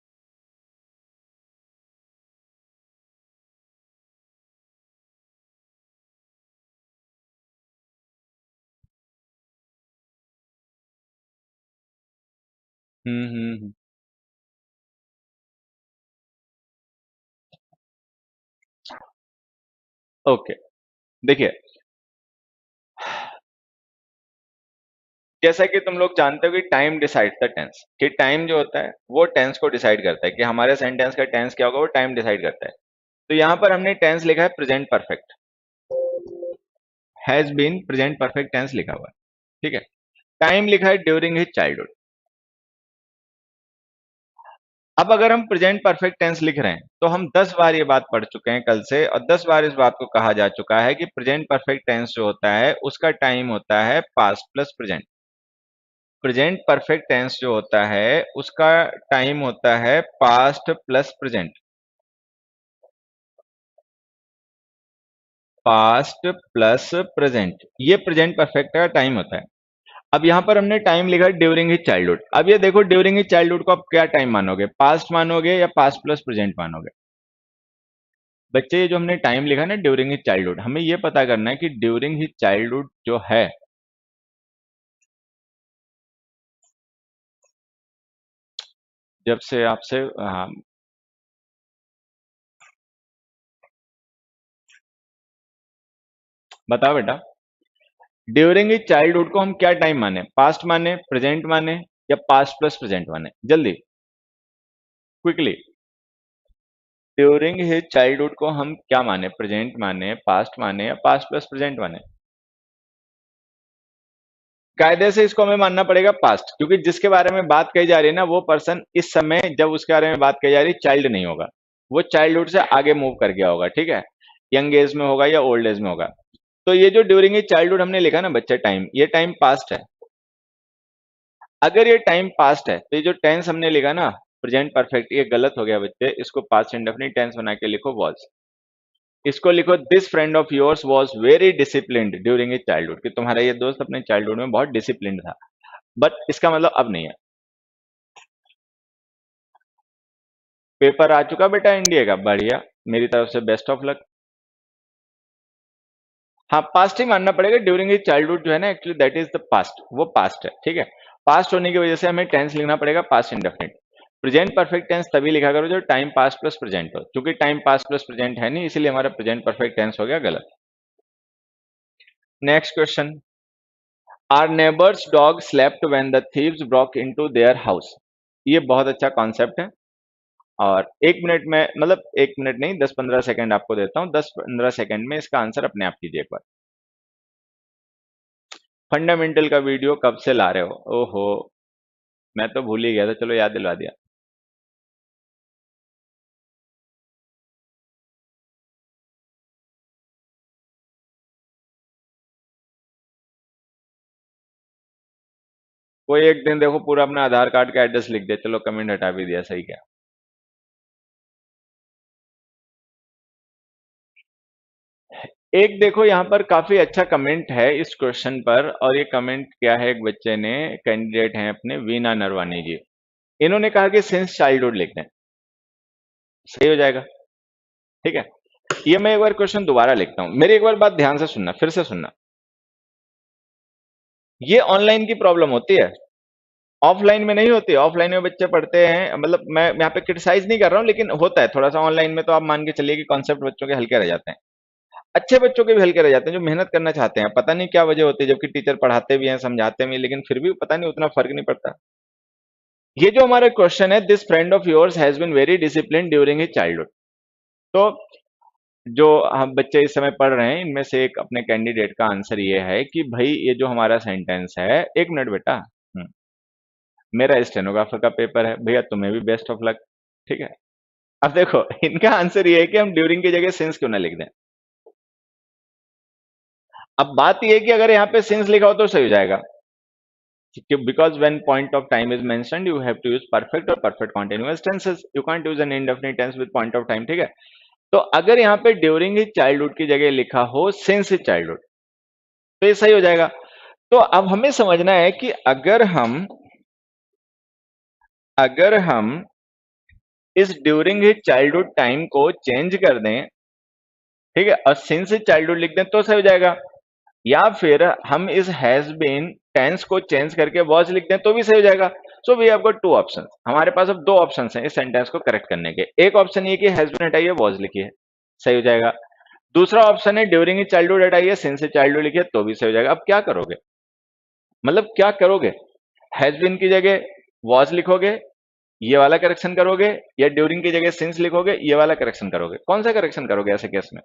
Hmm. Okay, देखिए, जैसा कि तुम लोग जानते हो कि टाइम डिसाइड द टेंस, कि टाइम जो होता है वो टेंस को डिसाइड करता है, कि हमारे सेंटेंस का टेंस क्या होगा वो टाइम डिसाइड करता है। तो यहां पर हमने टेंस लिखा है present perfect, has been present perfect tense लिखा हुआ है, ठीक है। टाइम लिखा है ड्यूरिंग हिज चाइल्डहुड। अब अगर हम प्रेजेंट परफेक्ट टेंस लिख रहे हैं तो हम 10 बार ये बात पढ़ चुके हैं कल से, और 10 बार इस बात को कहा जा चुका है कि प्रेजेंट परफेक्ट टेंस जो होता है उसका टाइम होता है past plus present. Present perfect tense जो होता है उसका टाइम होता है past plus present, past plus present, ये प्रेजेंट परफेक्ट का टाइम होता है। अब यहां पर हमने टाइम लिखा ड्यूरिंग हिज चाइल्डहुड। अब ये देखो ड्यूरिंग हिज चाइल्डहुड को आप क्या टाइम मानोगे, पास्ट मानोगे या पास्ट प्लस प्रेजेंट मानोगे? बच्चे, ये जो हमने टाइम लिखा ना ड्यूरिंग हिज चाइल्डहुड, हमें ये पता करना है कि ड्यूरिंग हिज चाइल्डहुड जो है, जब से आपसे, हाँ, बताओ बेटा, ड्यूरिंग हिज चाइल्डहुड को हम क्या टाइम माने, पास्ट माने, प्रेजेंट माने, या पास्ट प्लस प्रेजेंट माने? जल्दी, क्विकली। ड्यूरिंग हिज चाइल्डहुड को हम क्या माने, प्रेजेंट माने, पास्ट माने, या पास्ट प्लस प्रेजेंट माने? कायदे से इसको हमें मानना पड़ेगा पास्ट, क्योंकि जिसके बारे में बात कही जा रही है ना वो पर्सन इस समय जब उसके बारे में बात कही जा रही है चाइल्ड नहीं होगा, वो चाइल्डहुड से आगे मूव कर गया होगा, ठीक है, यंग एज में होगा या ओल्ड एज में होगा। तो ये जो ड्यूरिंग ए चाइल्डहुड हमने लिखा ना बच्चे टाइम, ये टाइम पास्ट है। अगर ये टाइम पास्ट है तो ये जो टेंस हमने लिखा ना प्रेजेंट परफेक्ट, ये गलत हो गया बच्चे, इसको पास्ट इंडेफिनिट टेंस बना के लिखो वॉज। इसको लिखो this friend of yours was very disciplined during a childhood, कि तुम्हारा ये दोस्त अपने चाइल्डहुड में बहुत डिसिप्लिन्ड था, बट इसका मतलब अब नहीं है। पेपर आ चुका बेटा एनडीए का, बढ़िया, मेरी तरफ से बेस्ट ऑफ लक। हाँ, पास्ट ही मानना पड़ेगा, ड्यूरिंग हिज चाइल्डहुड जो है ना actually that is the past, वो पास्ट है, ठीक है। पास्ट होने की वजह से हमें टेंस लिखना पड़ेगा past indefinite. Present perfect tense तभी लिखा करो जो टाइम पास्ट प्लस प्रेजेंट हो, क्योंकि टाइम पास्ट प्लस प्रेजेंट है नहीं, इसलिए हमारा प्रेजेंट परफेक्ट टेंस हो गया गलत। Next question, our neighbour's dog slept when the thieves broke into their house. ये बहुत अच्छा कॉन्सेप्ट है, और 1 मिनट में, मतलब 1 मिनट नहीं, 10-15 सेकंड आपको देता हूँ, 10-15 सेकंड में इसका आंसर अपने आप कीजिए एक बार। फंडामेंटल का वीडियो कब से ला रहे हो? ओहो, मैं तो भूल ही गया था, चलो याद दिलवा दिया। कोई एक दिन देखो पूरा अपना आधार कार्ड का एड्रेस लिख दे, चलो कमेंट हटा भी दिया, सही क्या। एक देखो यहाँ पर काफी अच्छा कमेंट है इस क्वेश्चन पर, और ये कमेंट क्या है, एक बच्चे ने, कैंडिडेट हैं अपने वीना नरवानी जी, इन्होंने कहा कि सिंस चाइल्डहुड लिख दें, सही हो जाएगा, ठीक है। ये मैं एक बार क्वेश्चन दोबारा लिखता हूं, मेरी एक बार बात ध्यान से सुनना, फिर से सुनना। ये ऑनलाइन की प्रॉब्लम होती है, ऑफलाइन में नहीं होती। ऑफलाइन में बच्चे पढ़ते हैं, मतलब मैं यहाँ पे क्रिटिसाइज नहीं कर रहा हूँ, लेकिन होता है थोड़ा सा ऑनलाइन में, तो आप मान के चलिए कि कॉन्सेप्ट बच्चों के हल्के रह जाते हैं, अच्छे बच्चों के भी हल्के रह जाते हैं जो मेहनत करना चाहते हैं, पता नहीं क्या वजह होती है, जबकि टीचर पढ़ाते भी हैं समझाते भी हैं, लेकिन फिर भी पता नहीं उतना फर्क नहीं पड़ता। ये जो हमारा क्वेश्चन है, this friend of yours has been very discipline during his childhood, तो जो हम बच्चे इस समय पढ़ रहे हैं इनमें से एक अपने कैंडिडेट का आंसर ये है कि भाई ये जो हमारा सेंटेंस है, 1 मिनट बेटा, मेरा स्टेनोग्राफर का पेपर है भैया, तुम्हें भी बेस्ट ऑफ लक, ठीक है। अब देखो इनका आंसर ये है कि हम ड्यूरिंग की जगह सिंस क्यों ना लिख दें। अब बात ये है कि अगर यहाँ पे सिंस लिखा हो तो सही हो जाएगा, because when point of time is mentioned you have to use perfect और perfect continuous tenses, you can't use an indefinite tense with point of time, ठीक है। तो अगर यहाँ पे ड्यूरिंग हिज चाइल्डहुड की जगह लिखा हो सिंस हिज चाइल्डहुड तो ये सही हो जाएगा। तो अब हमें समझना है कि अगर हम इस ड्यूरिंग हिज चाइल्डहुड टाइम को चेंज कर दें, ठीक है, और सिंस हिज चाइल्डहुड लिख दें तो सही हो जाएगा, या फिर हम इस हैज बीन टेंस को चेंज करके वॉज लिख दें तो भी सही हो जाएगा। So we have got 2 option, हमारे पास अब 2 ऑप्शन हैं इस सेंटेंस को करेक्ट करने के। एक ऑप्शन ये कि हैज बीन हटाइए वॉज लिखिए, सही हो जाएगा। दूसरा ऑप्शन है ड्यूरिंग चाइल्डहुड हटाइए, सिंस चाइल्डहुड लिखिए तो भी सही हो जाएगा। अब क्या करोगे, मतलब क्या करोगे, हैज बीन की जगह वॉज लिखोगे, ये वाला करेक्शन करोगे, या ड्यूरिंग की जगह सिंस लिखोगे, ये वाला करेक्शन करोगे, कौन सा करेक्शन करोगे ऐसे केस में?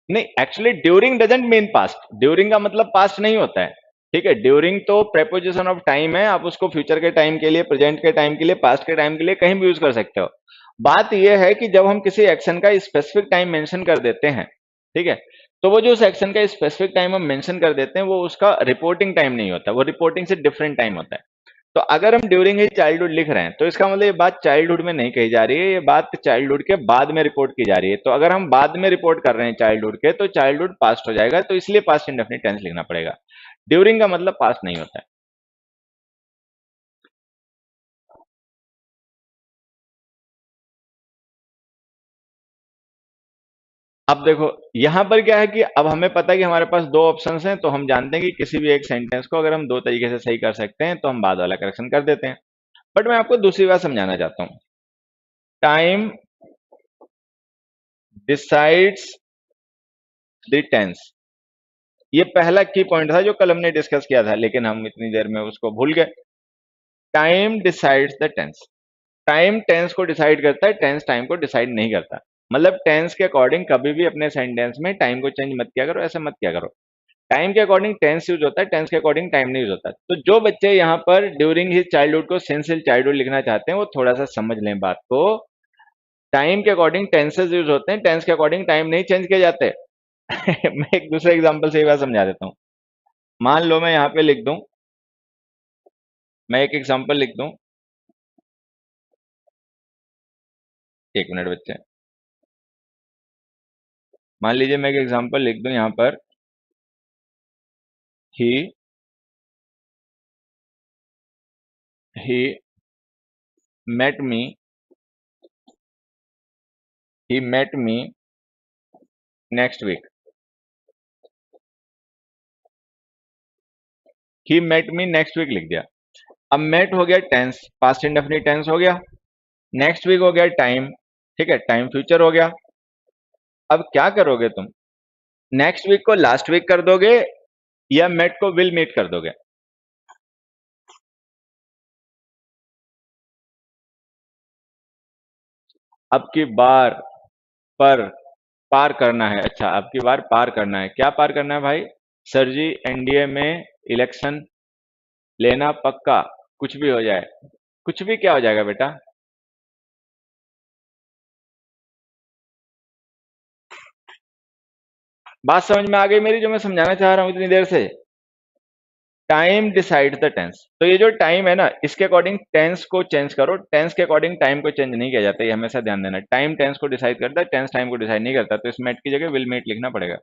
नहीं, actually during doesn't mean past, during का मतलब पास्ट नहीं होता है। ठीक है, ड्यूरिंग तो प्रेपोजिशन ऑफ टाइम है, आप उसको फ्यूचर के टाइम के लिए, प्रेजेंट के टाइम के लिए, पास्ट के टाइम के लिए कहीं भी यूज कर सकते हो। बात यह है कि जब हम किसी एक्शन का स्पेसिफिक टाइम मेंशन कर देते हैं, ठीक है, तो वो जो उस एक्शन का स्पेसिफिक टाइम हम मेंशन कर देते हैं वो उसका रिपोर्टिंग टाइम नहीं होता, वो रिपोर्टिंग से डिफरेंट टाइम होता है। तो अगर हम ड्यूरिंग हिज चाइल्डहुड लिख रहे हैं तो इसका मतलब ये बात चाइल्डहुड में नहीं कही जा रही है, ये बात चाइल्डहुड के बाद में रिपोर्ट की जा रही है। तो अगर हम बाद में रिपोर्ट कर रहे हैं चाइल्डहुड के तो चाइल्डहुड पास्ट हो जाएगा, तो इसलिए पास्ट इंडेफिनिट टेंस लिखना पड़ेगा। ड्यूरिंग का मतलब पास्ट नहीं होता है। अब देखो यहां पर क्या है कि अब हमें पता है कि हमारे पास दो ऑप्शंस हैं, तो हम जानते हैं कि किसी भी एक सेंटेंस को अगर हम दो तरीके से सही कर सकते हैं तो हम बाद वाला करेक्शन कर देते हैं। बट मैं आपको दूसरी बात समझाना चाहता हूं। टाइम डिसाइड्स द टेंस, ये पहला की पॉइंट था जो कल हमने डिस्कस किया था, लेकिन हम इतनी देर में उसको भूल गए। Time decides the tense, time tense को डिसाइड करता है, टेंस टाइम को डिसाइड नहीं करता। मतलब टेंस के अकॉर्डिंग कभी भी अपने सेंटेंस में टाइम को चेंज मत किया करो, ऐसा मत किया करो। टाइम के अकॉर्डिंग टेंस यूज होता है, टेंस के अकॉर्डिंग टाइम नहीं यूज होता। तो जो बच्चे यहाँ पर ड्यूरिंग हिज चाइल्डहुड को सिंस हिज चाइल्डहुड लिखना चाहते हैं वो थोड़ा सा समझ लें बात को। टाइम के अकॉर्डिंग टेंसेस यूज होते हैं, टेंस के अकॉर्डिंग टाइम नहीं चेंज किए जाते। मैं एक दूसरे एग्जांपल से ये बात समझा देता हूँ। मान लो मैं यहाँ पे लिख दूं, मैं एक एग्जांपल लिख दूं, एक मिनट बच्चे, मान लीजिए मैं एक एग्जांपल लिख दूं यहाँ पर, ही ही met me, he met me next week, he met me next week लिख दिया। अब met हो गया टेंस, पास्ट इंडेफिनिट टेंस हो गया, नेक्स्ट वीक हो गया टाइम, ठीक है, टाइम फ्यूचर हो गया। अब क्या करोगे तुम, नेक्स्ट वीक को लास्ट वीक कर दोगे या मेट को विल मीट कर दोगे? अब की बार पर पार करना है, अच्छा अब की बार पार करना है, क्या पार करना है भाई? सर जी एनडीए में इलेक्शन लेना पक्का, कुछ भी हो जाए, कुछ भी क्या हो जाएगा बेटा? बात समझ में आ गई मेरी जो मैं समझाना चाह रहा हूं इतनी देर से? टाइम डिसाइड द टेंस, तो ये जो टाइम है ना इसके अकॉर्डिंग टेंस को चेंज करो, टेंस के अकॉर्डिंग टाइम को चेंज नहीं किया जाता, ये हमेशा ध्यान देना। टाइम टेंस को डिसाइड करता है, टेंस टाइम को डिसाइड नहीं करता, तो इस मेट की जगह विल मेट लिखना पड़ेगा।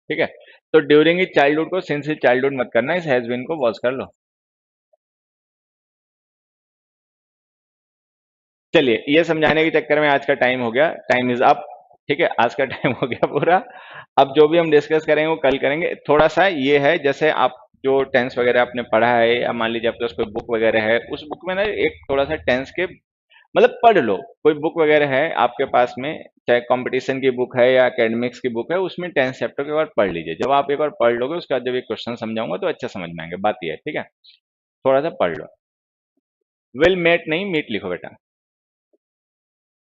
ठीक है, तो ड्यूरिंग इज चाइल्डहुड को सिंस इज चाइल्डहुड मत करना, इस हैज बीन को वॉज कर लो। चलिए ये समझाने के चक्कर में आज का टाइम हो गया, टाइम इज अप। ठीक है, आज का टाइम हो गया पूरा। अब जो भी हम डिस्कस करेंगे वो कल करेंगे। थोड़ा सा ये है जैसे आप जो टेंस वगैरह आपने पढ़ा है या मान लीजिए आपके पास कोई बुक वगैरह है, उस बुक में ना एक थोड़ा सा टेंस के मतलब पढ़ लो, कोई बुक वगैरह है आपके पास में, चाहे कंपटीशन की बुक है या एकेडमिक्स की बुक है, उसमें टेंस चैप्टर के बार पढ़ लीजिए। जब आप एक बार पढ़ लोगे उसके बाद जब ये क्वेश्चन समझाऊंगा तो अच्छा समझ में आएंगे। बात ये है, ठीक है, थोड़ा सा पढ़ लो। विल मेट नहीं मीट लिखो बेटा।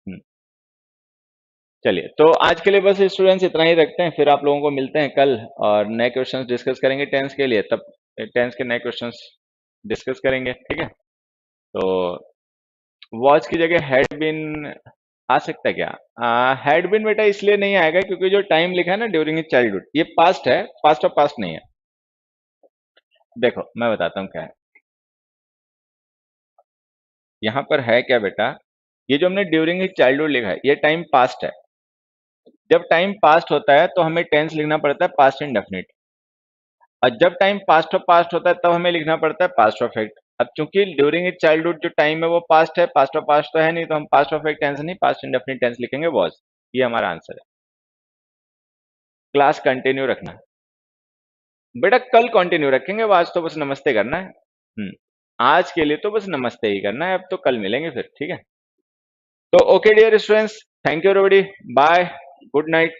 हम्म, चलिए तो आज के लिए बस स्टूडेंट्स इतना ही रखते हैं, फिर आप लोगों को मिलते हैं कल और नए क्वेश्चंस डिस्कस करेंगे टेंस के लिए, तब टेंस के नए क्वेश्चंस डिस्कस करेंगे। ठीक है, तो वॉच की जगह हैड बीन आ सकता है क्या? हैड बीन बेटा इसलिए नहीं आएगा क्योंकि जो टाइम लिखा है ना ड्यूरिंग हिज चाइल्डहुड, ये पास्ट है, पास्ट ऑफ पास्ट नहीं है। देखो मैं बताता हूँ क्या है, यहाँ पर है क्या बेटा, ये जो हमने ड्यूरिंग हिज चाइल्डहुड लिखा है ये टाइम पास्ट है। जब टाइम पास्ट होता है तो हमें टेंस लिखना पड़ता है पास्ट इंडेफिनिट, और जब टाइम पास्ट होता है तब हमें लिखना पड़ता है पास्ट परफेक्ट। अब चूंकि ड्यूरिंग इज चाइल्डहुड जो टाइम है वो पास्ट है, पास्ट ऑफ पास्ट तो है नहीं, तो हम पास्ट परफेक्ट टेंस नहीं पास्ट इंडेफिनिट टेंस लिखेंगे वॉज। ये हमारा आंसर है। क्लास कंटिन्यू रखना। बेटा कल कंटिन्यू रखेंगे, वो आज तो बस नमस्ते करना है। आज के लिए तो बस नमस्ते ही करना है, अब तो कल मिलेंगे फिर, ठीक है। तो okay dear students, thank you everybody, bye, good night.